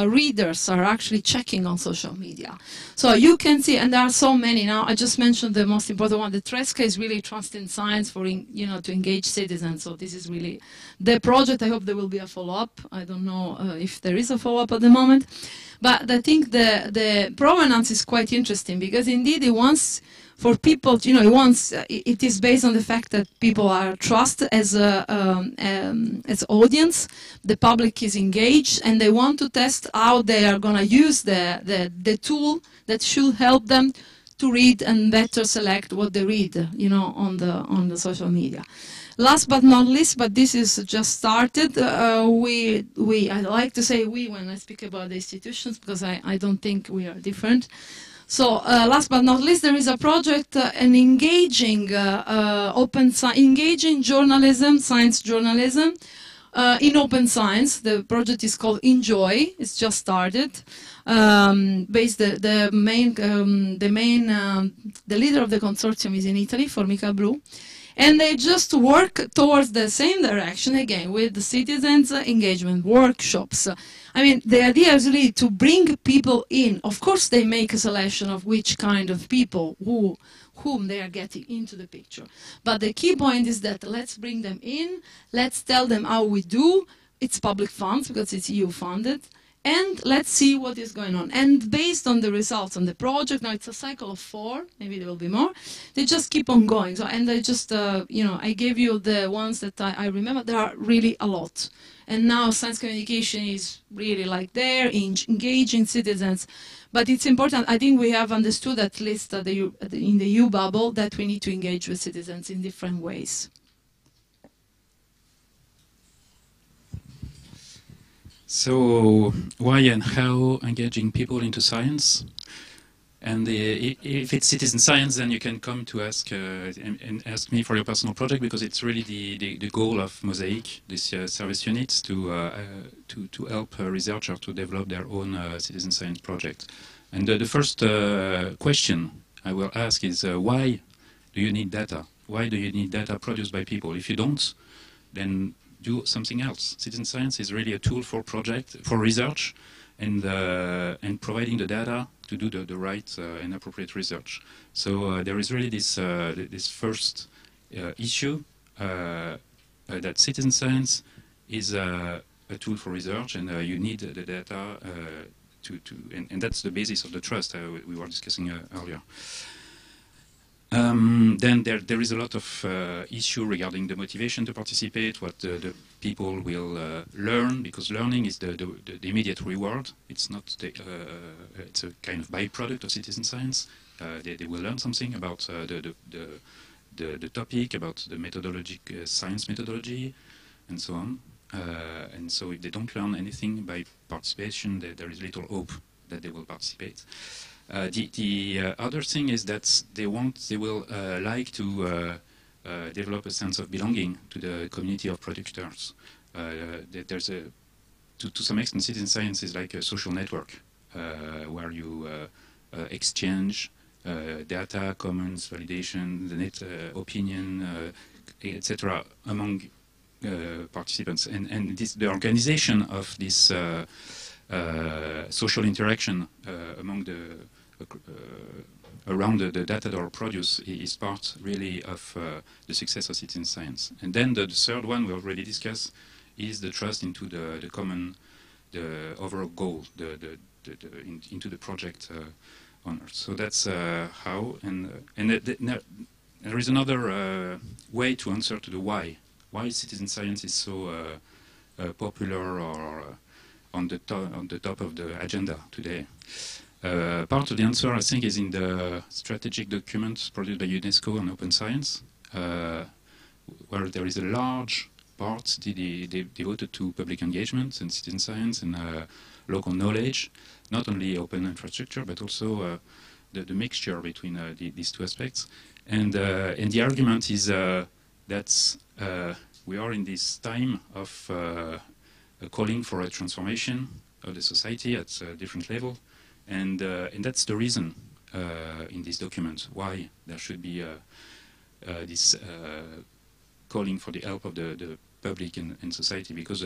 readers are actually checking on social media. So you can see, and there are so many now. I just mentioned the most important one. The Tresca is really Trust in Science for to engage citizens. So this is really the project. I hope there will be a follow-up. I don't know if there is a follow-up at the moment, but I think the provenance is quite interesting because indeed it wants. For people, it is based on the fact that people are trusted as audience, the public is engaged, and they want to test how they are going to use the tool that should help them to read and better select what they read, on the social media. Last but not least, but this is just started, I like to say we when I speak about the institutions because I don't think we are different. So last but not least, there is a project, an engaging engaging journalism, science journalism, in open science. The project is called Enjoy. It's just started. The leader of the consortium is in Italy, Formica Blu. And they just work towards the same direction again with the citizens engagement workshops. I mean, the idea is really to bring people in. Of course, they make a selection of which kind of people, whom they are getting into the picture. But the key point is that let's bring them in, let's tell them how we do. It's public funds because it's EU funded. And let's see what is going on. And based on the results on the project, now it's a cycle of 4, maybe there will be more, they just keep on going. So, and I just, I gave you the ones that I remember. There are really a lot. And now science communication is really like there, engaging citizens. But it's important, I think we have understood at least in the EU bubble that we need to engage with citizens in different ways. So why and how engaging people into science? And if it's citizen science, then you can come to ask and ask me for your personal project because it's really the goal of Mosaic, this service unit, to help researchers to develop their own citizen science project. And the first question I will ask is why do you need data? Why do you need data produced by people? If you don't, then do something else. Citizen science is really a tool for research, and providing the data to do the right and appropriate research. So there is really this first issue that citizen science is a tool for research, and you need the data and that's the basis of the trust we were discussing earlier. Then there is a lot of issue regarding the motivation to participate, what the people will learn, because learning is the immediate reward. It's not it's a kind of byproduct of citizen science. They will learn something about the topic, about the science methodology, and so on. And so if they don't learn anything by participation, there is little hope that they will participate. The other thing is that they will like to develop a sense of belonging to the community of producers. There's to some extent, citizen science is like a social network where you exchange data, comments, validation, the net opinion, etc. among participants. And the organization of this social interaction among around the data that are produced is part really of the success of citizen science. And then the third one we already discussed is the trust into the common, the overall goal, into the project on Earth. So that's how. And there is another way to answer to the why. Why citizen science is so popular or on the top of the agenda today. Part of the answer, I think, is in the strategic document produced by UNESCO on open science, where there is a large part devoted to public engagement and citizen science and local knowledge, not only open infrastructure, but also the mixture between these two aspects. And the argument is that we are in this time of calling for a transformation of the society at a different level. And that's the reason in this document why there should be this calling for the help of the public and society, because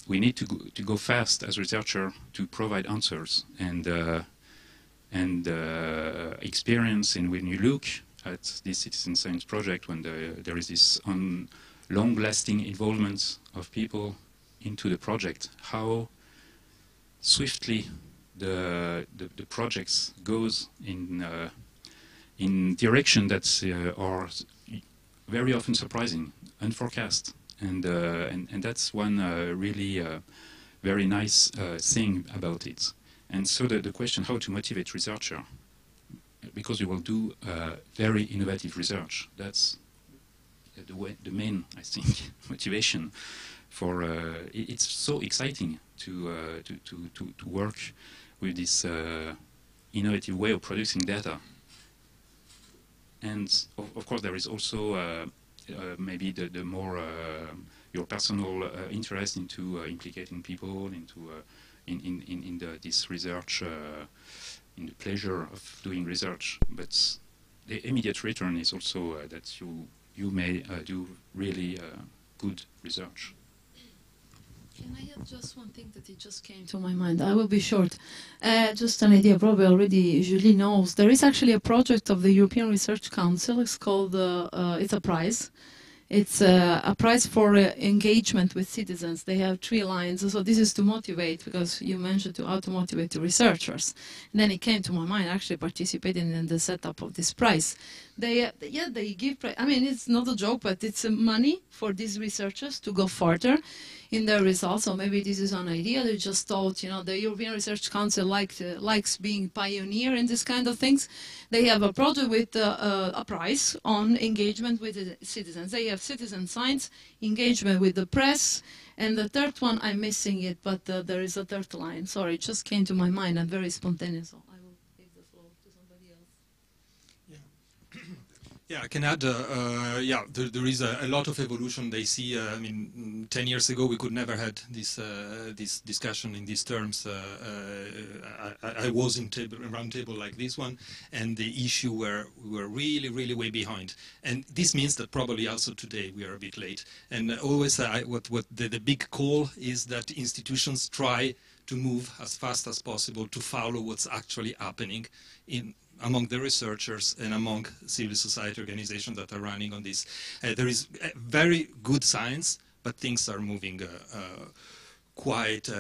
we need to go fast as researcher to provide answers and experience. And when you look at this citizen science project, when there is this long-lasting involvement of people into the project, how swiftly the projects goes in direction that are very often surprising, unforecast, and that's one really very nice thing about it. And so the question how to motivate researcher, because we will do very innovative research. That's the main, I think, motivation for. It's so exciting to work with this innovative way of producing data. And of course, there is also maybe the more your personal interest into implicating people into in this research, in the pleasure of doing research. But the immediate return is also that you may do really good research. Can I have just one thing that it just came to my mind? I will be short. Just an idea, probably already Julie knows. There is actually a project of the European Research Council. It's called, it's a prize. It's a prize for engagement with citizens. They have 3 lines. So this is to motivate, because you mentioned how to motivate the researchers. And then it came to my mind, actually participating in the setup of this prize. They give, I mean, it's not a joke, but it's money for these researchers to go further in their results. So maybe this is an idea. They just thought, you know, the European Research Council likes being pioneer in this kind of things. They have a project with a prize on engagement with the citizens. They have citizen science, engagement with the press, and the third one, I'm missing it, but there is a third line. Sorry, it just came to my mind and very spontaneous. So I will give the floor to somebody else. Yeah, I can add, there is a lot of evolution. They see, I mean, 10 years ago we could never had this discussion in these terms. I was in a round table like this one, and the issue where we were really, really way behind. And this means that probably also today we are a bit late. And always what the big call is that institutions try to move as fast as possible to follow what's actually happening among the researchers and among civil society organizations that are running on this. There is very good science, but things are moving quite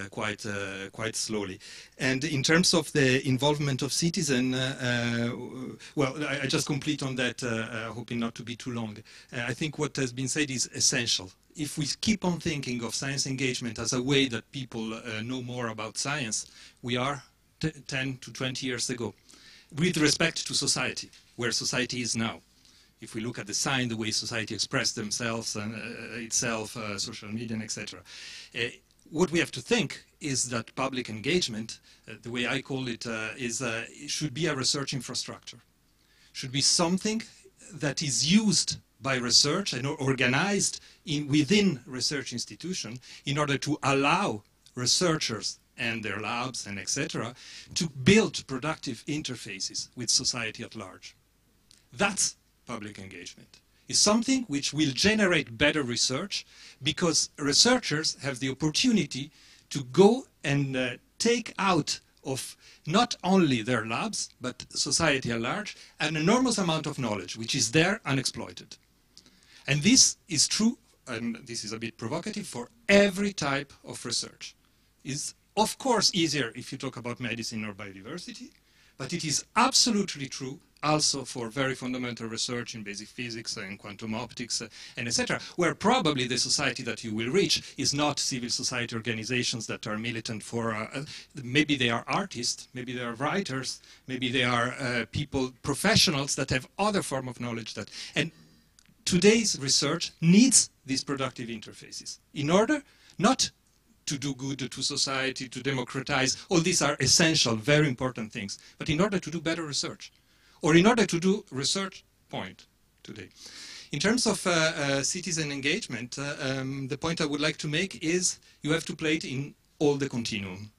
slowly. And in terms of the involvement of citizens, well, I just complete on that, hoping not to be too long. I think what has been said is essential. If we keep on thinking of science engagement as a way that people know more about science, we are 10 to 20 years ago. With respect to society, where society is now. If we look at the sign, the way society expresses themselves and itself, social media, etc. What we have to think is that public engagement, the way I call it, should be a research infrastructure. Should be something that is used by research and organized within research institutions in order to allow researchers and their labs and etc. to build productive interfaces with society at large. That's public engagement. It's something which will generate better research because researchers have the opportunity to go and take out of not only their labs but society at large an enormous amount of knowledge which is there unexploited. And this is true, and this is a bit provocative, for every type of research. It's of course easier if you talk about medicine or biodiversity, but it is absolutely true also for very fundamental research in basic physics and quantum optics and etc., where probably the society that you will reach is not civil society organizations that are militant for, maybe they are artists, maybe they are writers, maybe they are people, professionals that have other form of knowledge that, and today's research needs these productive interfaces in order not to do good to society, to democratize. All these are essential, very important things. But in order to do better research, or in order to do research, point today. In terms of citizen engagement, the point I would like to make is you have to play it in all the continuum.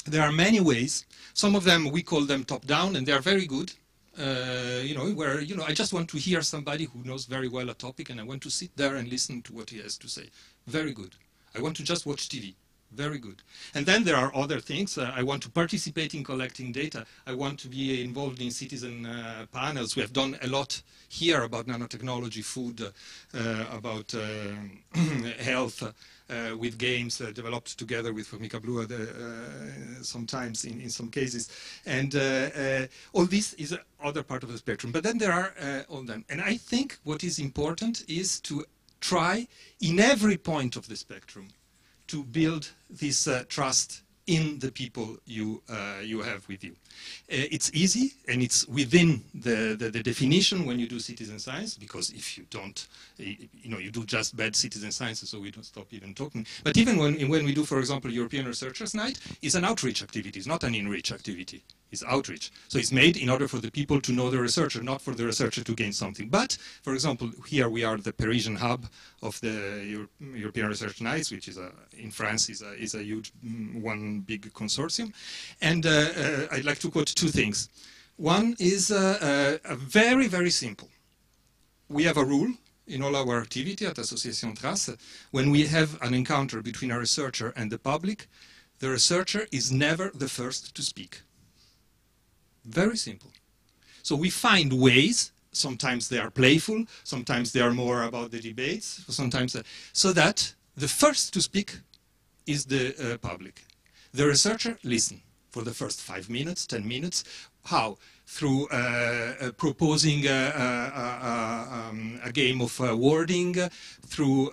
There are many ways. Some of them, we call them top-down, and they are very good. where I just want to hear somebody who knows very well a topic, and I want to sit there and listen to what he has to say. Very good. I want to just watch TV. Very good. And then there are other things. I want to participate in collecting data. I want to be involved in citizen panels. We have done a lot here about nanotechnology, food, about health, with games developed together with Formica Blue sometimes in some cases. And all this is other part of the spectrum. But then there are all them. And I think what is important is to try in every point of the spectrum to build this trust in the people you have with you. It's easy, and it's within the definition when you do citizen science, because if you don't, you do just bad citizen science, so we don't stop even talking. But even when we do, for example, European Researchers' Night, it's an outreach activity, it's not an enrich activity. It's outreach. So it's made in order for the people to know the researcher, not for the researcher to gain something. But, for example, here we are the Parisian hub of the European Research Nights, which is in France is a huge one big consortium. And I'd like to quote two things. One is a very, very simple. We have a rule in all our activity at Association Trace. When we have an encounter between a researcher and the public, the researcher is never the first to speak. Very simple. So we find ways, sometimes they are playful, sometimes they are more about the debates, sometimes so that the first to speak is the public. The researcher listens for the first 5 minutes, 10 minutes. How? Through proposing a game of wording, through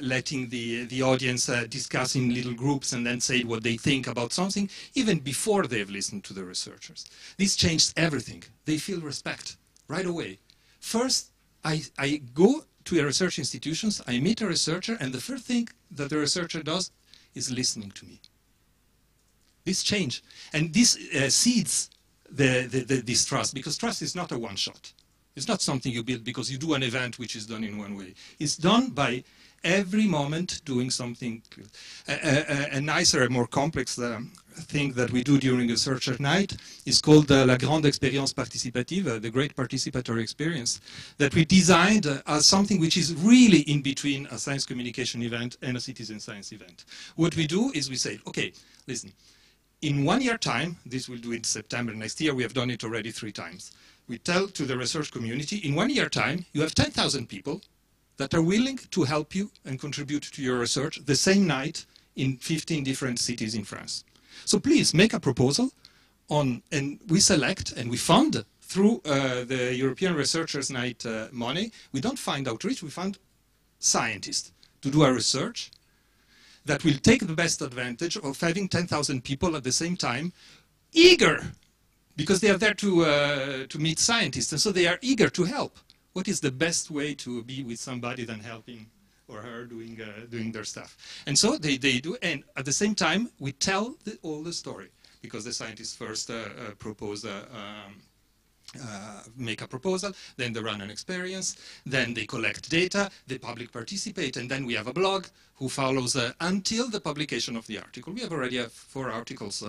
letting the audience discuss in little groups and then say what they think about something, even before they've listened to the researchers. This changed everything. They feel respect right away. First, I go to a research institutions, I meet a researcher, and the first thing that the researcher does is listening to me. This change, and this seeds this trust, because trust is not a one-shot. It's not something you build because you do an event which is done in one way. It's done by every moment doing something. A nicer and more complex thing that we do during a Researcher Night is called La Grande Expérience Participative, the Great Participatory Experience, that we designed as something which is really in between a science communication event and a citizen science event. What we do is we say, okay, listen, in 1 year time, this we'll do in September next year, we have done it already 3 times. We tell to the research community, in 1 year time, you have 10,000 people that are willing to help you and contribute to your research the same night in 15 different cities in France. So please make a proposal on, and we select and we fund through the European Researchers' Night money. We don't fund outreach, we fund scientists to do our research that will take the best advantage of having 10,000 people at the same time, eager, because they are there to meet scientists, and so they are eager to help. What is the best way to be with somebody than helping or her doing their stuff? And so they do, and at the same time, we tell all the story, because the scientists first propose make a proposal, then they run an experience, then they collect data, the public participate, and then we have a blog who follows until the publication of the article. We have already 4 articles,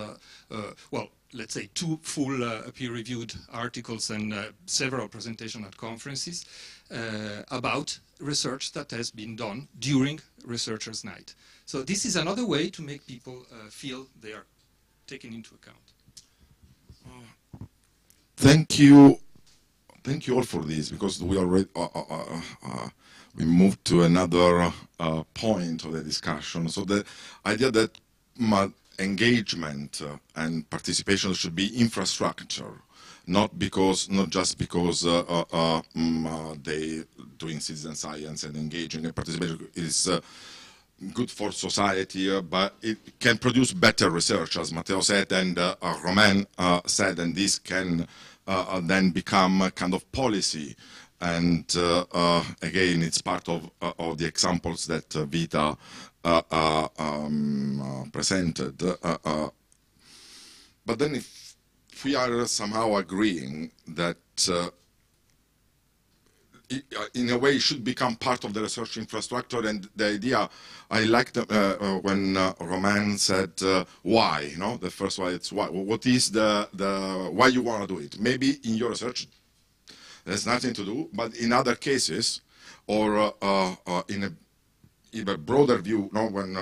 well, let's say 2 full peer-reviewed articles and several presentations at conferences about research that has been done during Researchers' Night. So this is another way to make people feel they are taken into account. Thank you all for this, because we already we moved to another point of the discussion. So the idea that engagement and participation should be infrastructure, not just because they doing citizen science and engaging and participation is good for society, but it can produce better research, as Matteo said, and Romain said, and this can then become a kind of policy. And again, it's part of the examples that Vita presented. But then if we are somehow agreeing that in a way, should become part of the research infrastructure. And the idea, I liked when Romain said why. You know, the first one, it's why. What is the why you want to do it? Maybe in your research, there's nothing to do, but in other cases, or in a even broader view, you know, when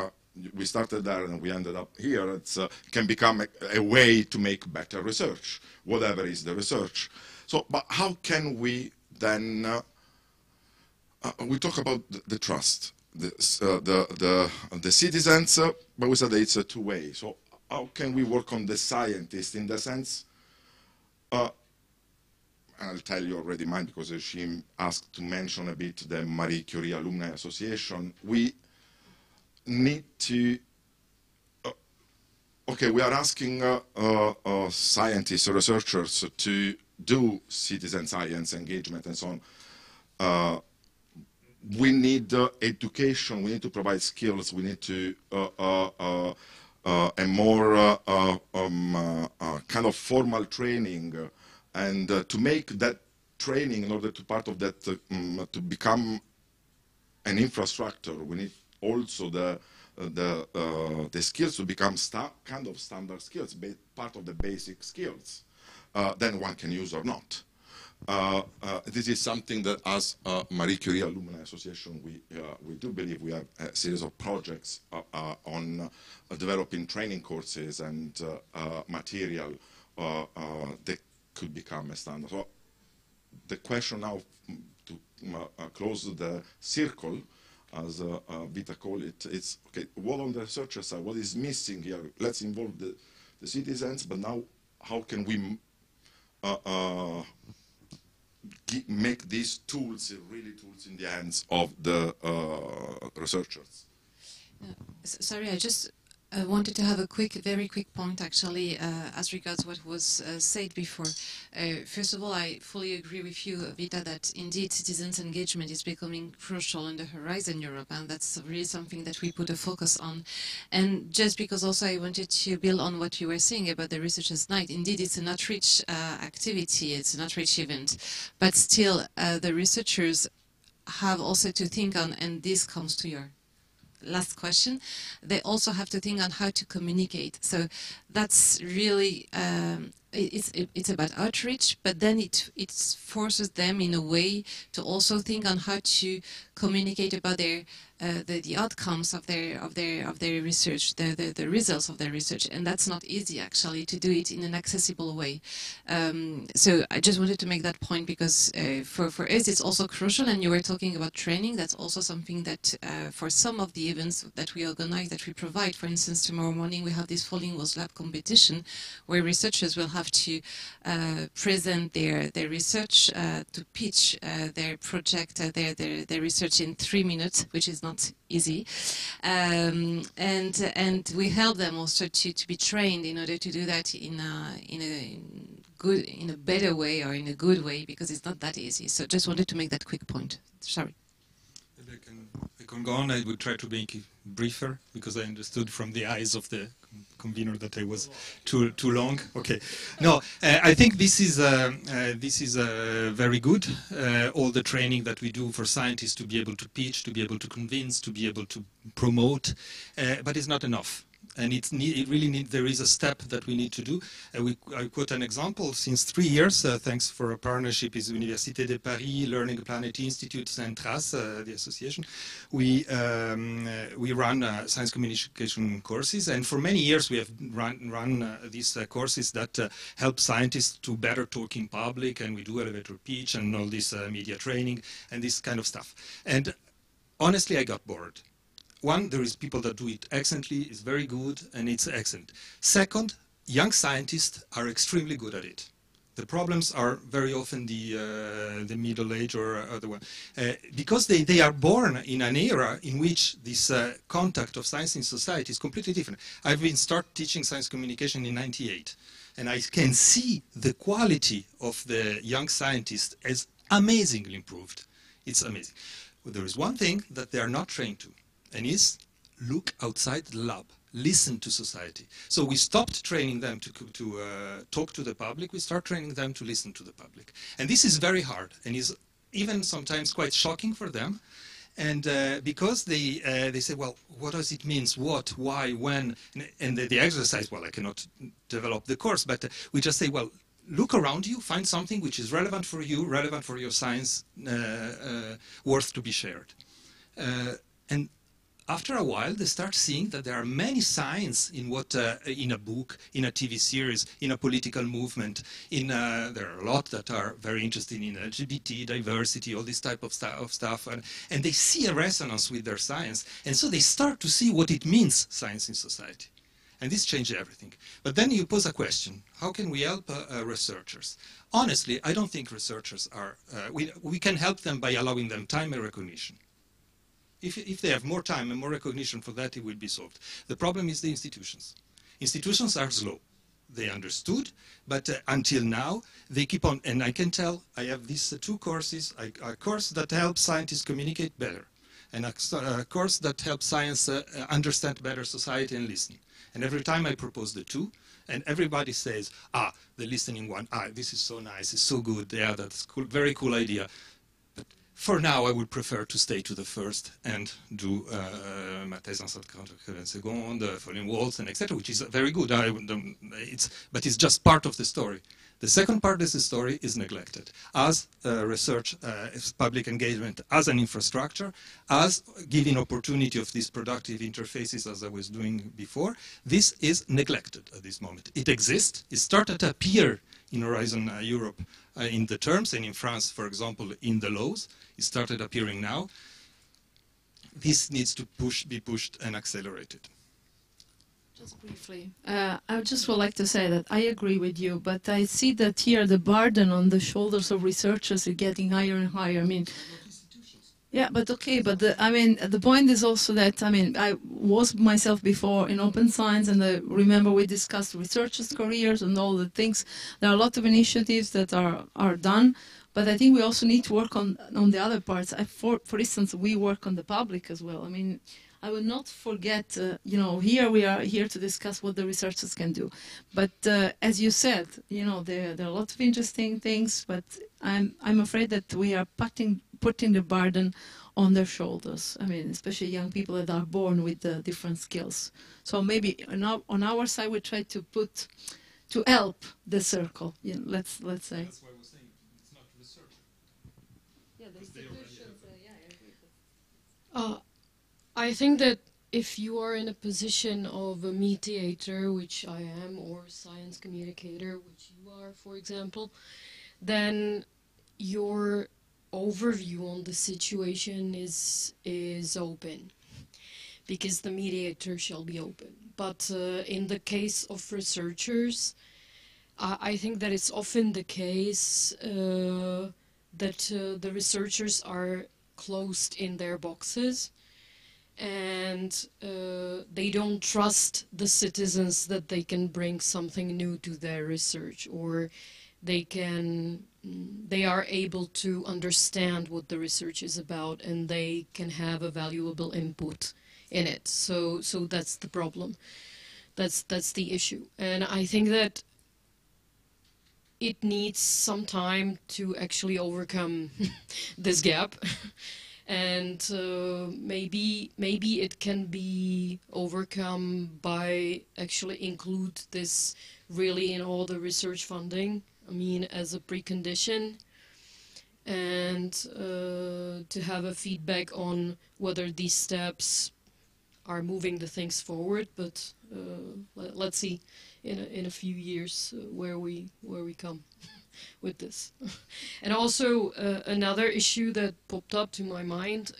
we started there and we ended up here, it can become a way to make better research, whatever is the research. So, but how can we then, we talk about the trust, the citizens, but we said that it's a two-way. So how can we work on the scientists in the sense, and I'll tell you already mine because she asked to mention a bit the Marie Curie Alumni Association. We need to, okay, we are asking scientists or researchers to do citizen science engagement and so on. We need education, we need to provide skills, we need to a more kind of formal training, and to make that training, in order to part of that, to become an infrastructure, we need also the skills to become kind of standard skills, part of the basic skills. Then one can use or not. This is something that, as Marie Curie Alumni Association, we do believe we have a series of projects on developing training courses and material that could become a standard. So the question now, to close the circle, as Vita called it, it's, okay, what on the researcher side, what is missing here? Let's involve the citizens, but now how can we make these tools really tools in the hands of the researchers? Sorry, I just wanted to have a very quick point, actually, as regards what was said before. First of all, I fully agree with you, Vita, that indeed citizens' engagement is becoming crucial on the Horizon Europe, and that's really something that we put a focus on. And just because also I wanted to build on what you were saying about the Researchers' Night, indeed it's an outreach activity, it's an outreach event, but still the researchers have also to think on, and this comes to your last question, they also have to think on how to communicate. So that's really, it's about outreach, but then it forces them in a way to also think on how to communicate about their the outcomes of their research, the results of their research, and that's not easy actually to do it in an accessible way. So I just wanted to make that point because for us it's also crucial. And you were talking about training. That's also something that for some of the events that we organize, that we provide. For instance, tomorrow morning we have this Falling Walls Lab competition where researchers will have to present their research, to pitch their project, their research in 3 minutes, which is not easy, and we help them also to be trained in order to do that in a better way, or in a good way, because it's not that easy. So just wanted to make that quick point. Sorry. If I can go on, I would try to make it briefer, because I understood from the eyes of the convener that I was too long. Okay, no, I think this is very good. All the training that we do for scientists to be able to pitch, to be able to convince, to be able to promote, but it's not enough. And there is a step that we need to do. I quote an example. Since 3 years, thanks for a partnership with Université de Paris, Learning Planet Institute, and TRAS, the association, we run science communication courses. And for many years, we have run these courses that help scientists to better talk in public. And we do elevator pitch and all this media training and this kind of stuff. And honestly, I got bored. One, there is people that do it excellently, it's very good, and it's excellent. Second, young scientists are extremely good at it. The problems are very often the middle age or other one. Because they are born in an era in which this contact of science in society is completely different. I've been started teaching science communication in '98, and I can see the quality of the young scientists as amazingly improved. It's amazing. But there is one thing that they are not trained to, and is look outside the lab, listen to society. So we stopped training them to talk to the public, we start training them to listen to the public. And this is very hard, and is even sometimes quite shocking for them. And because they say, well, what does it mean? What, why, when? And the exercise, well, I cannot develop the course, but we just say, well, look around you, find something which is relevant for you, relevant for your science, worth to be shared. And after a while, they start seeing that there are many signs in what, in a book, in a TV series, in a political movement. There are a lot that are very interested in LGBT, diversity, all this type of stuff, and they see a resonance with their science, and so they start to see what it means, science in society. And this changes everything. But then you pose a question: how can we help researchers? Honestly, I don't think researchers are. We can help them by allowing them time and recognition. If they have more time and more recognition for that, it will be solved. The problem is the institutions. Institutions are slow. They understood, but until now, they keep on. And I can tell, I have these two courses, a course that helps scientists communicate better, and a course that helps science understand better society and listen. And every time I propose the two, and everybody says, the listening one, this is so nice, it's so good, yeah, that's cool, very cool idea. For now, I would prefer to stay to the first and do ma thèse en 180 secondes, following walls, and etc., which is very good. But it's just part of the story. The second part of the story is neglected. As research, as public engagement, as an infrastructure, as giving opportunity of these productive interfaces, as I was doing before, this is neglected at this moment. It exists. It started to appear in Horizon Europe in the terms, and in France, for example, in the laws. It started appearing now. This needs to be pushed and accelerated. Just briefly, I just would like to say that I agree with you, but I see that here the burden on the shoulders of researchers is getting higher and higher. I mean, yeah, but okay, but the point is also that, I was myself before in open science, and I remember we discussed researchers' careers and all the things. There are a lot of initiatives that are done, but I think we also need to work on the other parts. For instance, we work on the public as well. I will not forget, here we are here to discuss what the researchers can do. But as you said, there are a lot of interesting things, but I'm afraid that we are putting the burden on their shoulders. Especially young people that are born with different skills. So maybe on our side we try to help the circle. Let's say. That's why I was saying it's not research. Yeah, the institutions. I agree. I think that if you are in a position of a mediator, which I am, or science communicator, which you are, for example, then your overview on the situation is open, because the mediator shall be open. But in the case of researchers, I think that it's often the case that the researchers are closed in their boxes, and they don't trust the citizens that they can bring something new to their research, or they are able to understand what the research is about, and they can have a valuable input in it. So that's the problem. That's the issue. And I think that it needs some time to actually overcome this gap. And maybe it can be overcome by actually include this really in all the research funding, as a precondition, and to have a feedback on whether these steps are moving the things forward. But let's see in a few years where we come with this. And also another issue that popped up to my mind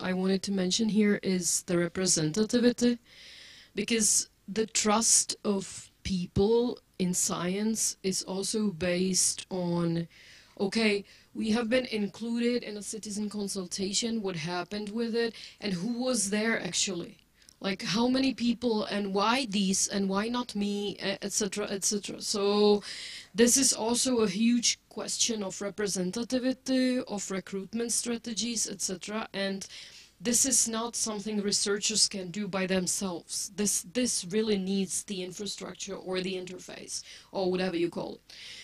I wanted to mention here is the representativity, because the trust of people in science is also based on, okay, we have been included in a citizen consultation, what happened with it, and who was there actually? Like how many people, and why these, and why not me, etc., etc. So this is also a huge question of representativity, of recruitment strategies, etc. And this is not something researchers can do by themselves. This really needs the infrastructure or the interface, or whatever you call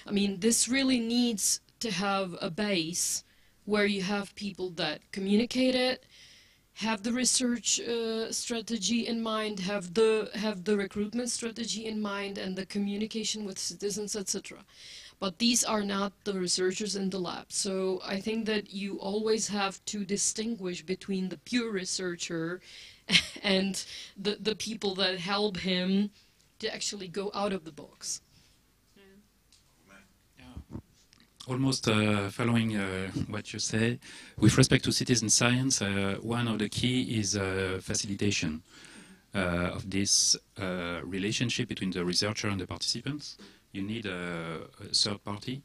it. This really needs to have a base where you have people that communicate it, have the research strategy in mind, have the recruitment strategy in mind, and the communication with citizens, etc. But these are not the researchers in the lab. So I think that you always have to distinguish between the pure researcher and the people that help him to actually go out of the box. Almost following what you say, with respect to citizen science, one of the key is facilitation of this relationship between the researcher and the participants. You need a third party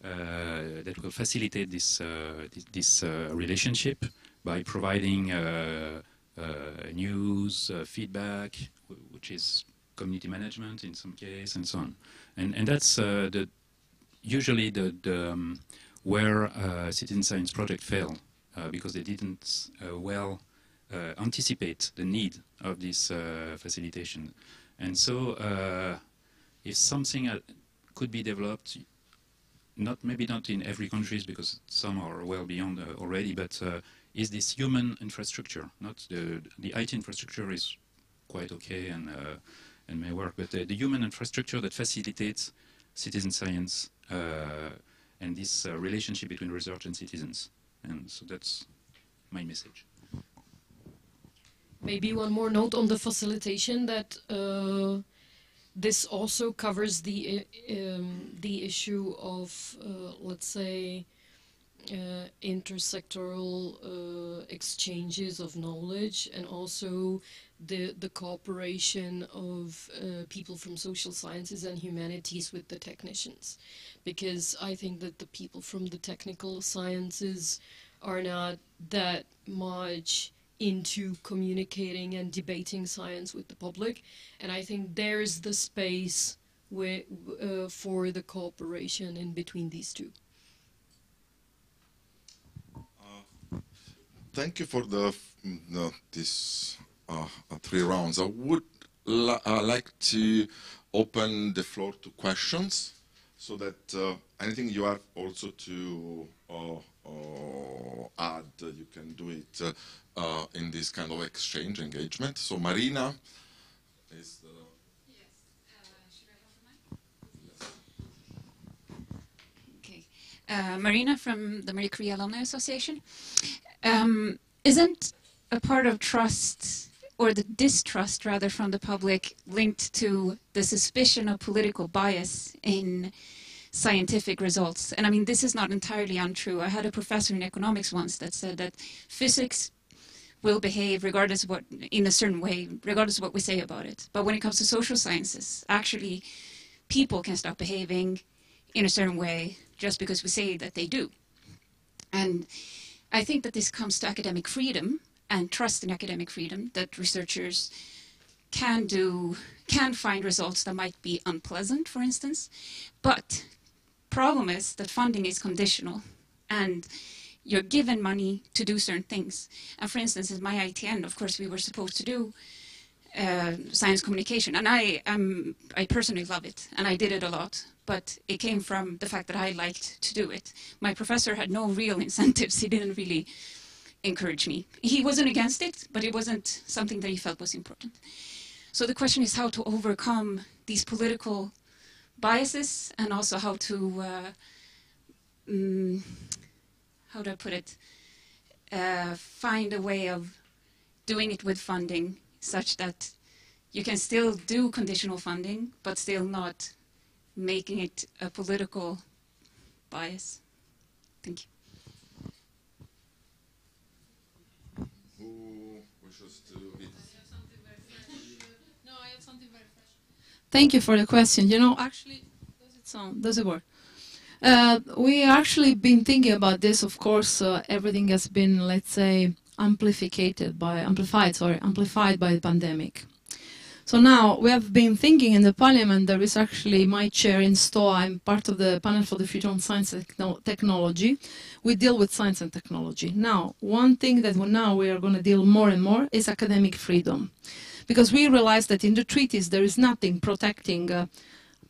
that will facilitate this relationship by providing news, feedback, which is community management in some case, and so on. And that's usually where citizen science projects fail because they didn't well anticipate the need of this facilitation. And so if something could be developed, maybe not in every country because some are well beyond already, but is this human infrastructure, not the IT infrastructure is quite okay and may work, but the human infrastructure that facilitates citizen science and this relationship between research and citizens. And so that's my message. Maybe one more note on the facilitation, that this also covers the issue of, let's say, intersectoral exchanges of knowledge, and also the cooperation of people from social sciences and humanities with the technicians. Because I think that the people from the technical sciences are not that much into communicating and debating science with the public, and I think there's the space for the cooperation in between these two. Thank you for these 3 rounds. I would like to open the floor to questions, so that anything you have also to add, you can do it in this kind of exchange engagement. So Marina is the... Yes. Should I have the mic? Okay. Marina from the Marie Curie Alumni Association. Isn't a part of trust, or the distrust rather, from the public linked to the suspicion of political bias in scientific results? And I mean, this is not entirely untrue. I had a professor in economics once that said that physics will behave regardless of what, in a certain way, regardless of what we say about it. But when it comes to social sciences, actually, people can start behaving in a certain way just because we say that they do. And I think that this comes to academic freedom and trust in academic freedom, that researchers can find results that might be unpleasant, for instance. But problem is that funding is conditional, and you're given money to do certain things. And for instance, in my ITN, of course, we were supposed to do science communication, and I personally love it, and I did it a lot. But it came from the fact that I liked to do it. My professor had no real incentives. He didn't really encourage me. He wasn't against it, but it wasn't something that he felt was important. So the question is how to overcome these political biases, and also how to, how do I put it, find a way of doing it with funding such that you can still do conditional funding, but still not making it a political bias. Thank you. Who wishes to... No, I have something very fresh. Thank you for the question. You know, actually, does it work? We actually been thinking about this. Of course, everything has been, let's say, amplified by the pandemic. So now we have been thinking in the parliament. There is actually my chair in STOA. I'm part of the panel for the future on science and technology. We deal with science and technology. Now, one thing that now we are going to deal more and more is academic freedom. Because we realize that in the treaties there is nothing protecting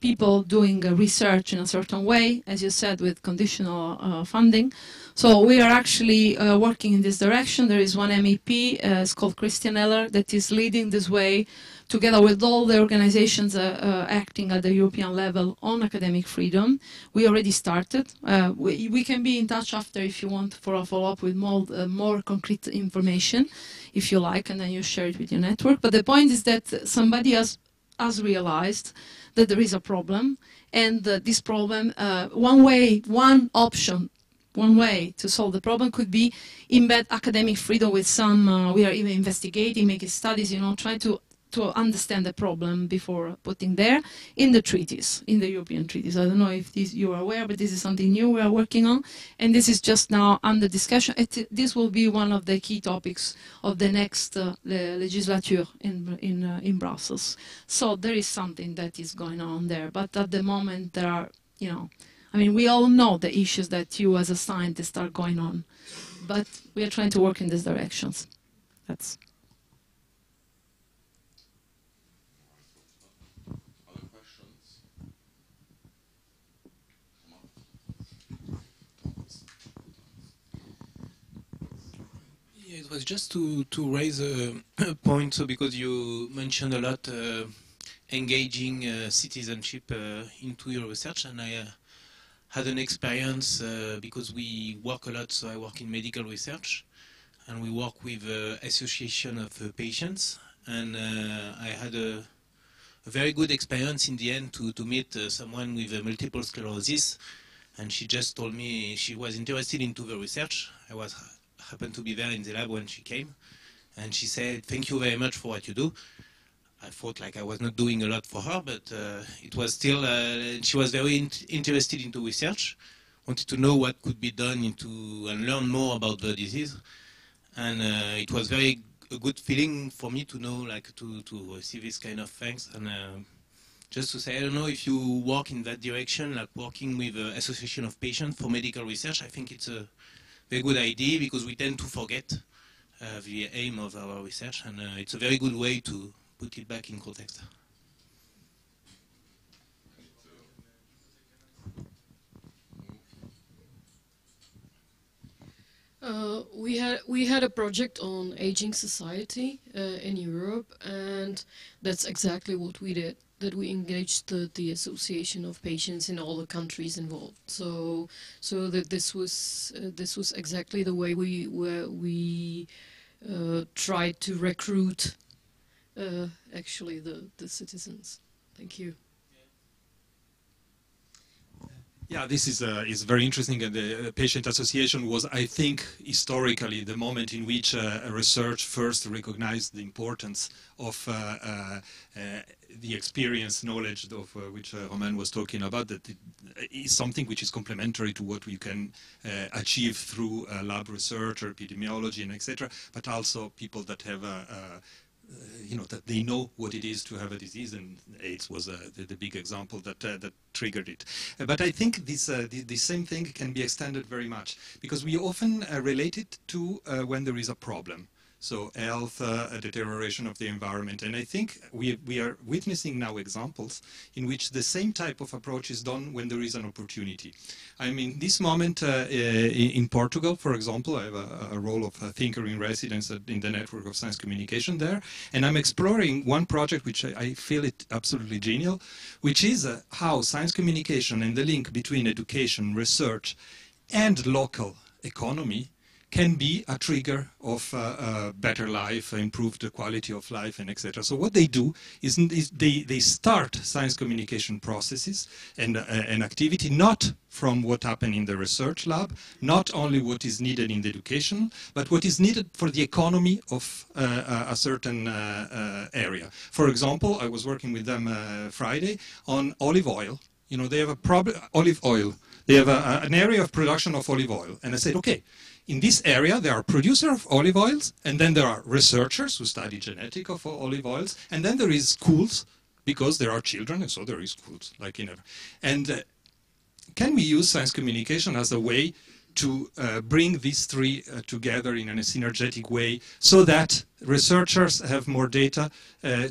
people doing research in a certain way, as you said, with conditional funding. So we are actually working in this direction. There is one MEP, it's called Christian Eller, that is leading this way together with all the organizations acting at the European level on academic freedom. We already started. We can be in touch after if you want for a follow-up with more concrete information, if you like, and then you share it with your network. But the point is that somebody has realized that there is a problem, and this problem, one way to solve the problem could be embed academic freedom with some, we are even investigating, making studies, trying to understand the problem before putting there in the treaties, in the European treaties. I don't know if you are aware, but this is something new we are working on, and this is just now under discussion. This will be one of the key topics of the next legislature in Brussels. So there is something that is going on there, but at the moment there are, we all know the issues that you as a scientist are going on, but we are trying to work in these directions. That's. It was just to raise a point, so because you mentioned a lot engaging citizenship into your research, and I had an experience because we work a lot, so I work in medical research, and we work with association of patients, and I had a very good experience in the end to meet someone with multiple sclerosis, and she just told me she was interested into the research. I happened to be there in the lab when she came, and she said, "Thank you very much for what you do." I thought like I was not doing a lot for her, but it was still, she was very interested into research, wanted to know what could be done and learn more about the disease. And it was a good feeling for me to know, like to receive this kind of thanks. And just to say, I don't know if you work in that direction, like working with the Association of Patients for medical research. I think it's a very good idea because we tend to forget the aim of our research, and it's a very good way to put it back in context. We had a project on aging society in Europe, and that's exactly what we did. That we engaged the Association of Patients in all the countries involved. So that this was exactly the way we tried to recruit actually the citizens. Thank you. Yeah, this is very interesting, and the Patient Association was, I think, historically the moment in which research first recognized the importance of the experience, knowledge of which Romain was talking about, that it is something which is complementary to what we can achieve through lab research or epidemiology and etc., but also people that have that they know what it is to have a disease, and AIDS was the big example that triggered it. But I think the same thing can be extended very much, because we often relate it to when there is a problem. So health, a deterioration of the environment, and I think we are witnessing now examples in which the same type of approach is done when there is an opportunity. I mean, this moment in Portugal, for example, I have a role of a thinker in residence in the network of science communication there, and I'm exploring one project which I feel it absolutely genial, which is how science communication and the link between education, research, and local economy can be a trigger of better life, improved quality of life, and etc. So what they do is they start science communication processes and activity not from what happened in the research lab, not only what is needed in the education, but what is needed for the economy of a certain area. For example, I was working with them Friday on olive oil. You know, they have a problem, olive oil. They have an area of production of olive oil. And I said, okay, in this area, there are producers of olive oils, and then there are researchers who study genetics of olive oils, and then there is schools, because there are children, and so there is schools, like in every. And can we use science communication as a way to bring these three together in a synergetic way so that researchers have more data,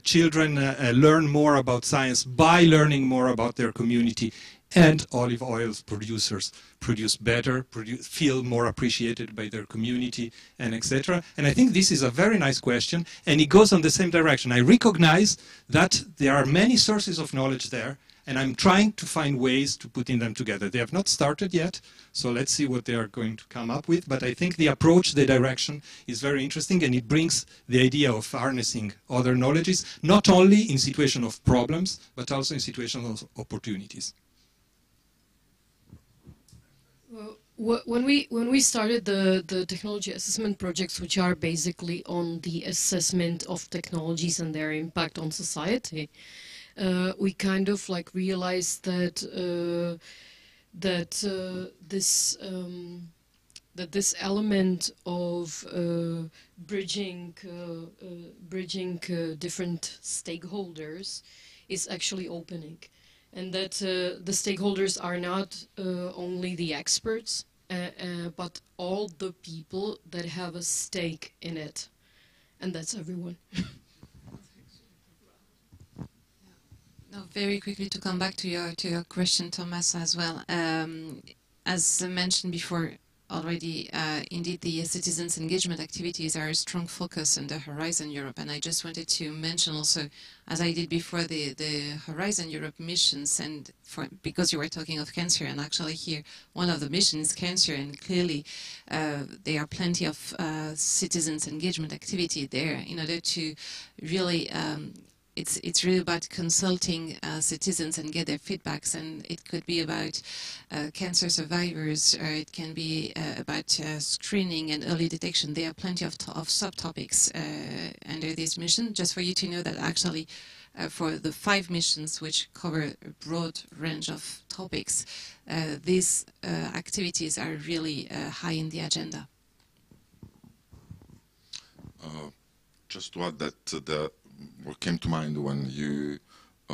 children learn more about science by learning more about their community, and olive oil producers produce better, feel more appreciated by their community, and etc. And I think this is a very nice question, and it goes on the same direction. I recognize that there are many sources of knowledge there, and I'm trying to find ways to putting them together. They have not started yet, so let's see what they are going to come up with. But I think the approach, the direction is very interesting, and it brings the idea of harnessing other knowledges, not only in situations of problems, but also in situations of opportunities. Well, when we started the technology assessment projects, which are basically on the assessment of technologies and their impact on society, we kind of like realized that this element of bridging different stakeholders is actually opening, and that the stakeholders are not only the experts, but all the people that have a stake in it, and that's everyone. No, very quickly to come back to your question, Thomas, as well. As mentioned before already, indeed the citizens' engagement activities are a strong focus in the Horizon Europe, and I just wanted to mention also, as I did before, the Horizon Europe missions, and because you were talking of cancer, and actually here one of the missions is cancer, and clearly there are plenty of citizens' engagement activity there in order to really it's really about consulting citizens and get their feedbacks, and it could be about cancer survivors, or it can be about screening and early detection. There are plenty of subtopics under this mission, just for you to know that actually for the 5 missions which cover a broad range of topics, these activities are really high in the agenda. Just to add that what came to mind when you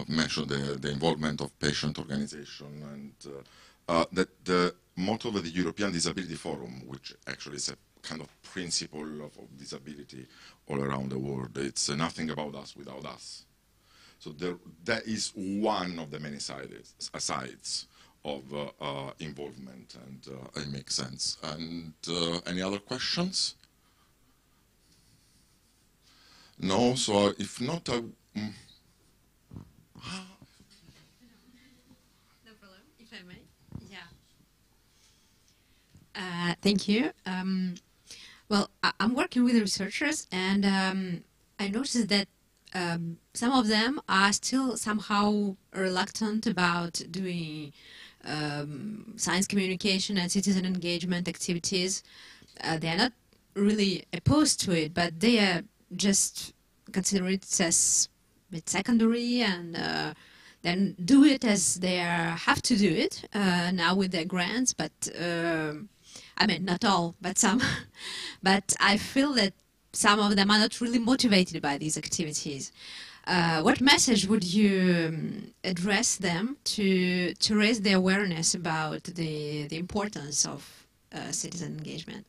mentioned the involvement of patient organization, and that the motto of the European Disability Forum, which actually is a kind of principle of disability all around the world, it's nothing about us without us. So that is one of the many sides of involvement, and it makes sense. And any other questions? No, so if not, No problem, if I may. Yeah. Thank you. Well, I'm working with researchers, and I noticed that some of them are still somehow reluctant about doing science communication and citizen engagement activities. They are not really opposed to it, but they are just consider it as a bit secondary, and then do it as they have to do it now with their grants, but I mean not all, but some. But I feel that some of them are not really motivated by these activities. What message would you address them to raise their awareness about the importance of citizen engagement?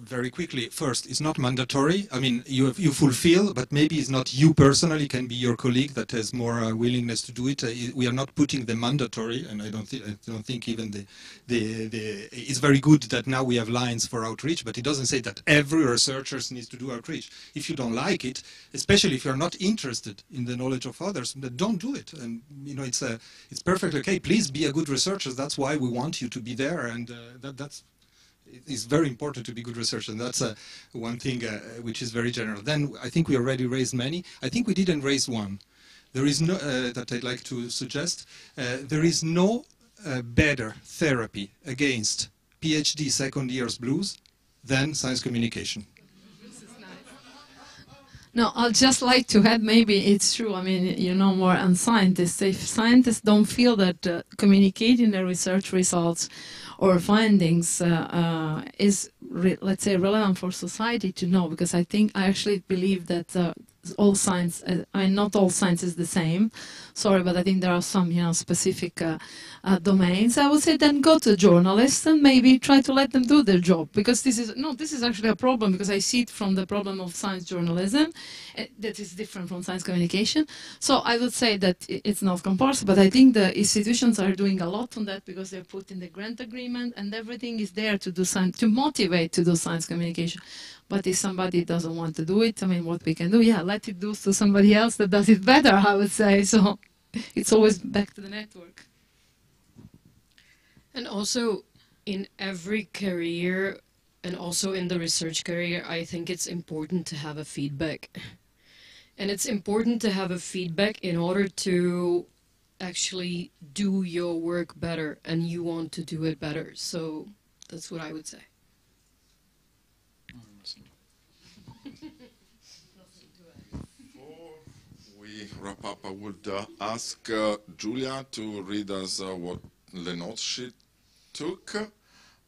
Very quickly, first, it's not mandatory. I mean, you fulfill, but maybe it's not you personally. It can be your colleague that has more willingness to do it. We are not putting the mandatory, and I don't think even it's very good that now we have lines for outreach, but it doesn't say that every researcher needs to do outreach. If you don't like it, especially if you're not interested in the knowledge of others, then don't do it. And you know, it's perfectly okay. Please be a good researcher. That's why we want you to be there, and it's very important to be good researcher, and that's one thing which is very general. Then I think we already raised many. I think we didn't raise one. There is no, that I'd like to suggest, there is no better therapy against PhD second year's blues than science communication. No, I'd just like to add, maybe it's true, I mean, you know more on scientists. If scientists don't feel that communicating their research results or findings is, let's say, relevant for society to know, because I actually believe that all science. I mean, not all science is the same. Sorry, but I think there are some, specific domains. I would say then go to journalists and maybe try to let them do their job, because this is actually a problem, because I see it from the problem of science journalism that is different from science communication. So I would say that it's not compulsory, but I think the institutions are doing a lot on that, because they're put in the grant agreement and everything is there to do science, to motivate to do science communication. But if somebody doesn't want to do it, I mean, what we can do, let it do to somebody else that does it better, I would say. So it's always back to the network. And also, in every career, and also in the research career, I think it's important to have a feedback. And it's important to have a feedback in order to actually do your work better, and you want to do it better. So that's what I would say. Before we wrap up, I would ask Julia to read us what the notes she took,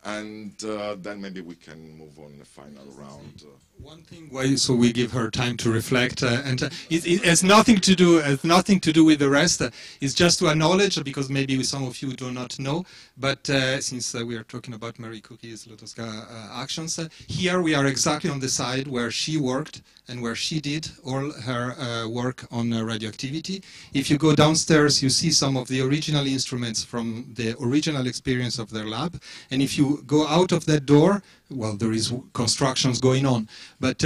and then maybe we can move on the final round. One thing, so we give her time to reflect, and it has nothing to do with the rest. It's just to acknowledge, because maybe some of you do not know, but since we are talking about Marie Curie-Skłodowska actions, here we are exactly on the side where she worked and where she did all her work on radioactivity. If you go downstairs, you see some of the original instruments from the original experience of their lab, and if you go out of that door, well, there is constructions going on, but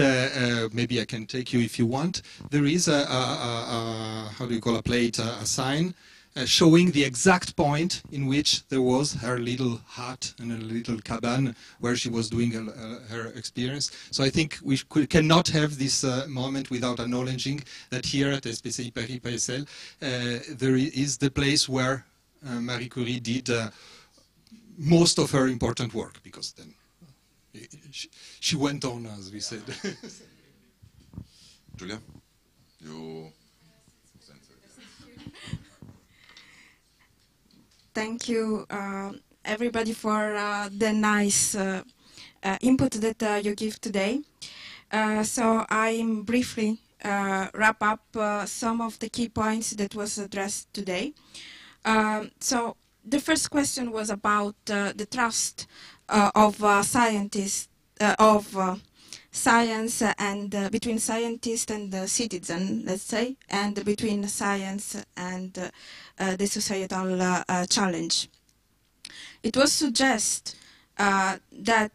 maybe I can take you if you want. There is how do you call a plate, a sign showing the exact point in which there was her little hut and a little cabin where she was doing her experience. So I think we cannot have this moment without acknowledging that here at SPCI Paris-PSL there is the place where Marie Curie did most of her important work, because then she went on, as we said. Julia, you. Thank you, everybody, for the nice input that you give today. So I'm briefly wrap up some of the key points that was addressed today. So the first question was about the trust of scientists, of science and between scientist and the citizen, let's say, and between science and the societal challenge. It was suggested that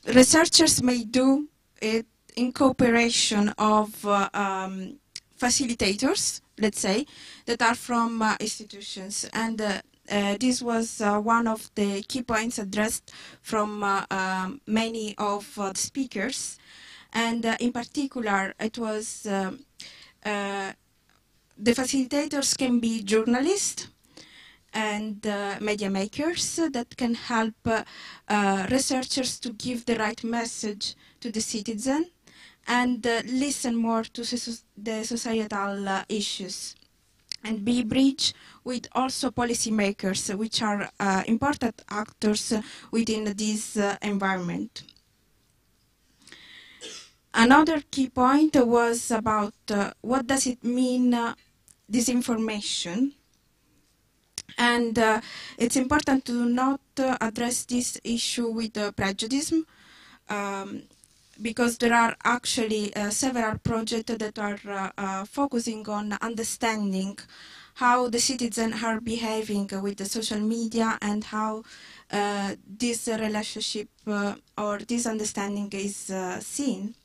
researchers may do it in cooperation of facilitators, let's say, that are from institutions, and this was one of the key points addressed from many of the speakers, and in particular it was the facilitators can be journalists and media makers that can help researchers to give the right message to the citizen and listen more to the societal issues, and be bridge with also policymakers, which are important actors within this environment. Another key point was about what does it mean, disinformation. And it's important to not address this issue with prejudice, because there are actually several projects that are focusing on understanding how the citizens are behaving with the social media and how this relationship or this understanding is seen.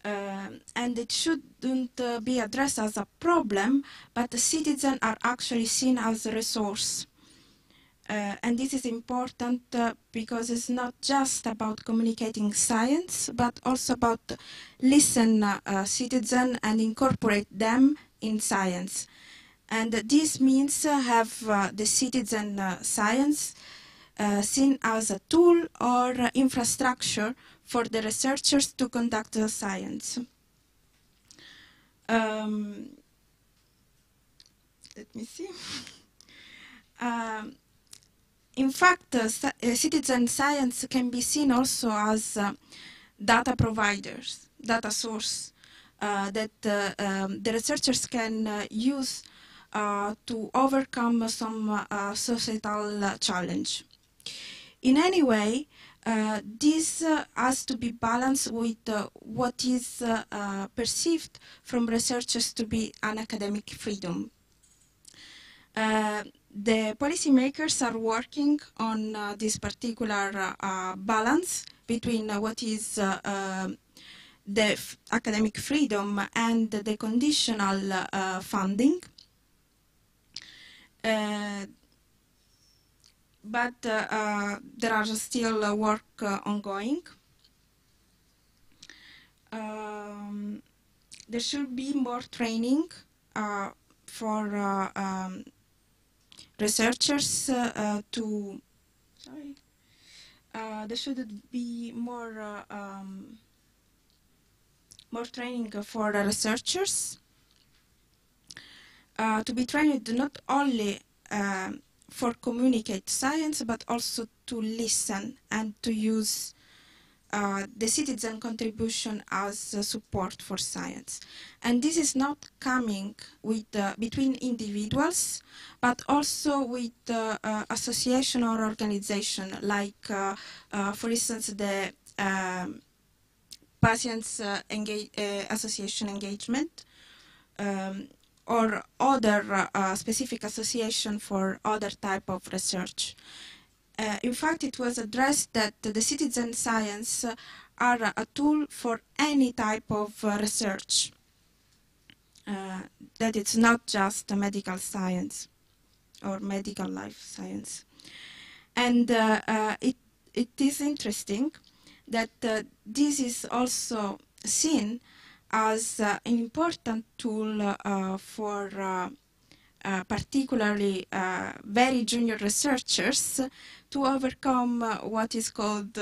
And it shouldn't be addressed as a problem, but the citizens are actually seen as a resource. And this is important because it's not just about communicating science, but also about listen citizens and incorporate them in science. And this means have the citizen science seen as a tool or infrastructure for the researchers to conduct science. Let me see. In fact, citizen science can be seen also as data providers, data source that the researchers can use to overcome some societal challenge. In any way, this has to be balanced with what is perceived from researchers to be an academic freedom. The policymakers are working on this particular balance between what is the academic freedom and the conditional funding. But there are still work ongoing. There should be more training for researchers to. Sorry. There should be more training for researchers to be trained not only for communicate science, but also to listen and to use the citizen contribution as support for science. And this is not coming with between individuals, but also with association or organization, like, for instance, the Patients Association Engagement, or other specific association for other type of research. In fact, it was addressed that the citizen science are a tool for any type of research, that it's not just medical science or medical life science. And it is interesting that this is also seen as an important tool for particularly very junior researchers to overcome what is called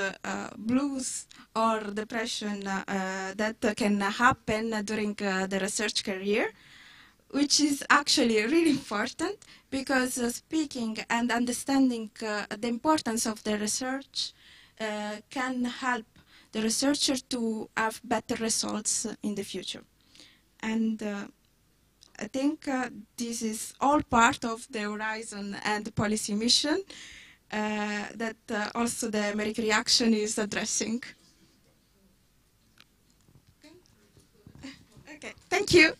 blues or depression that can happen during the research career, which is actually really important, because speaking and understanding the importance of the research can help the researcher to have better results in the future. And I think this is all part of the Horizon and policy mission that also the Mercury Action is addressing. Okay, thank you.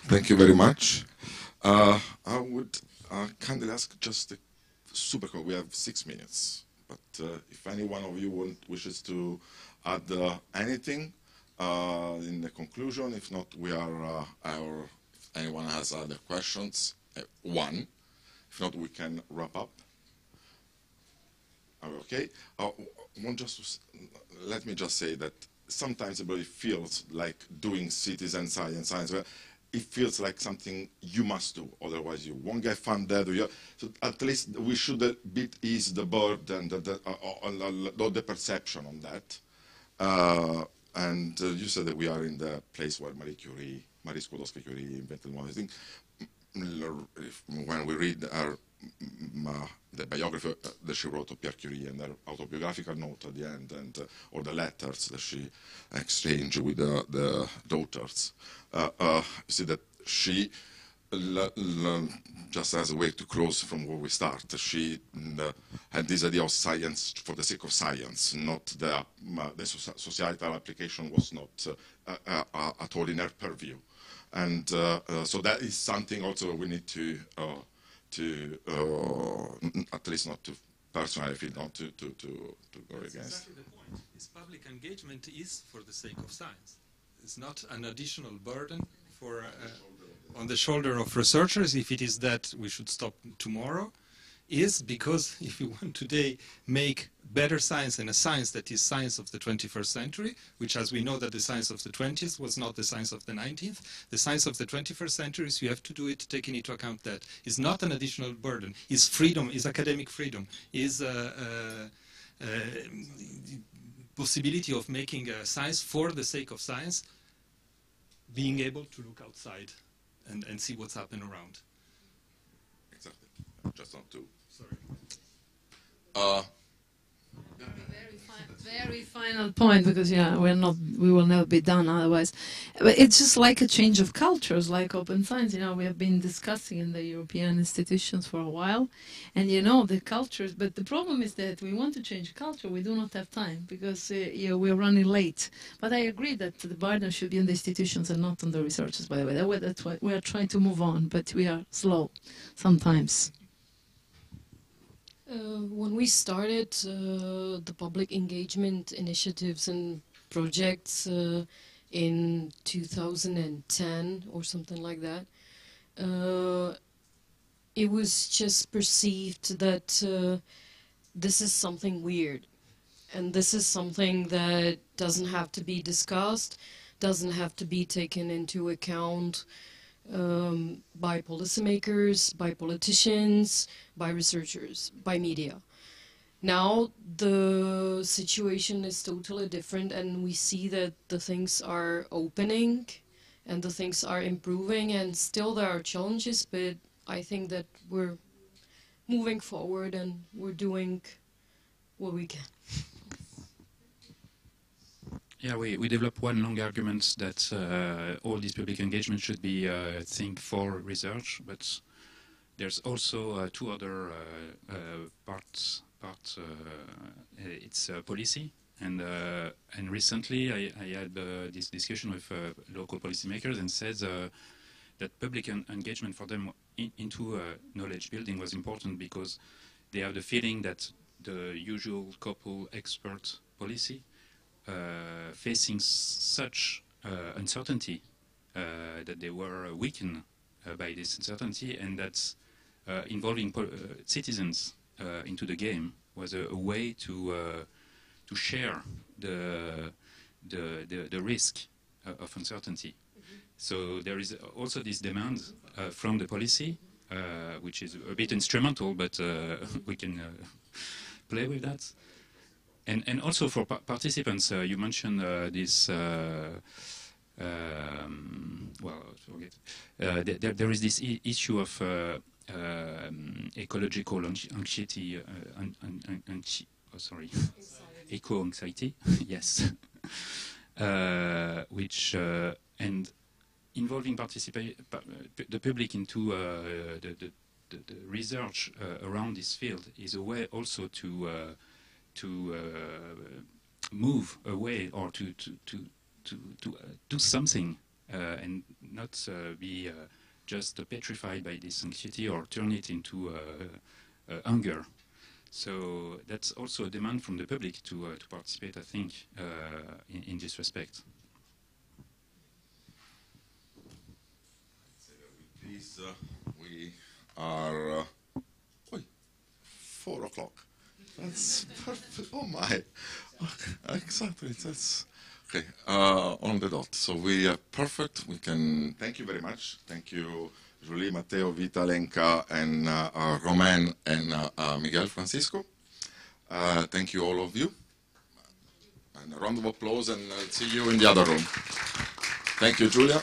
Thank you very much. I would kindly ask just a super quick. We have 6 minutes, but if any one of you wishes to add anything in the conclusion, if not, we are if anyone has other questions, one. If not, we can wrap up. Okay. Let me just say that sometimes everybody feels like doing citizen science. It feels like something you must do, otherwise you won't get funded. So at least we should ease the burden, the perception on that. And you said that we are in the place where Marie Skłodowska-Curie invented one. I think when we read the biography that she wrote of Pierre Curie and her autobiographical note at the end, or the letters that she exchanged with the daughters, you see that she, just as a way to close from where we start, she had this idea of science for the sake of science, not the societal application was not at all in her purview. And so that is something also we need to at least not to personally feel, not to go against. Exactly the point. This public engagement is for the sake of science. It's not an additional burden for on the shoulder of researchers. If it is that we should stop tomorrow, is because if you want today make better science and a science that is science of the 21st century, which, as we know, that the science of the 20th was not the science of the 19th, the science of the 21st century, so you have to do it taking into account that is not an additional burden, is freedom, is academic freedom, is possibility of making science for the sake of science, being able to look outside and see what's happening around. Exactly. Just not to. Sorry. Very final point, because we will never be done otherwise. But it's just like a change of cultures, like open science. We have been discussing in the European institutions for a while, and the cultures. But the problem is that we want to change culture, we do not have time, because we're running late. But I agree that the burden should be on the institutions and not on the researchers. By the way, that's why we are trying to move on, but we are slow sometimes. When we started the public engagement initiatives and projects in 2010 or something like that, it was just perceived that this is something weird, and this is something that doesn't have to be discussed, doesn't have to be taken into account by policymakers, by politicians, by researchers, by media. Now the situation is totally different, and we see that the things are opening and the things are improving, and still there are challenges, but I think that we're moving forward and we're doing what we can. Yeah, we developed one long argument that all this public engagement should be, I think, for research, but there's also two other parts. It's policy, and recently I had this discussion with local policymakers and said that public engagement for them into knowledge building was important, because they have the feeling that the usual couple expert policy facing such uncertainty that they were weakened by this uncertainty, and that involving citizens into the game was a way to share the risk of uncertainty. So there is also this demand from the policy, which is a bit instrumental, but we can play with that. And also for participants, you mentioned this, there is this issue of ecological anxiety, eco-anxiety, yes, which, and involving the public into the research around this field is a way also to move away, or to do something and not be just petrified by this anxiety or turn it into anger. So that's also a demand from the public to participate, I think, in this respect. With this, we are 4 o'clock. That's perfect. Oh my! Okay, exactly. That's okay. On the dot. So we are perfect. We can. Thank you very much. Thank you, Julie, Matteo, Vita, Lenka, and Romain, and Miguel Francisco. Thank you, all of you. And a round of applause, and I'll see you in the other room. Thank you, Julia.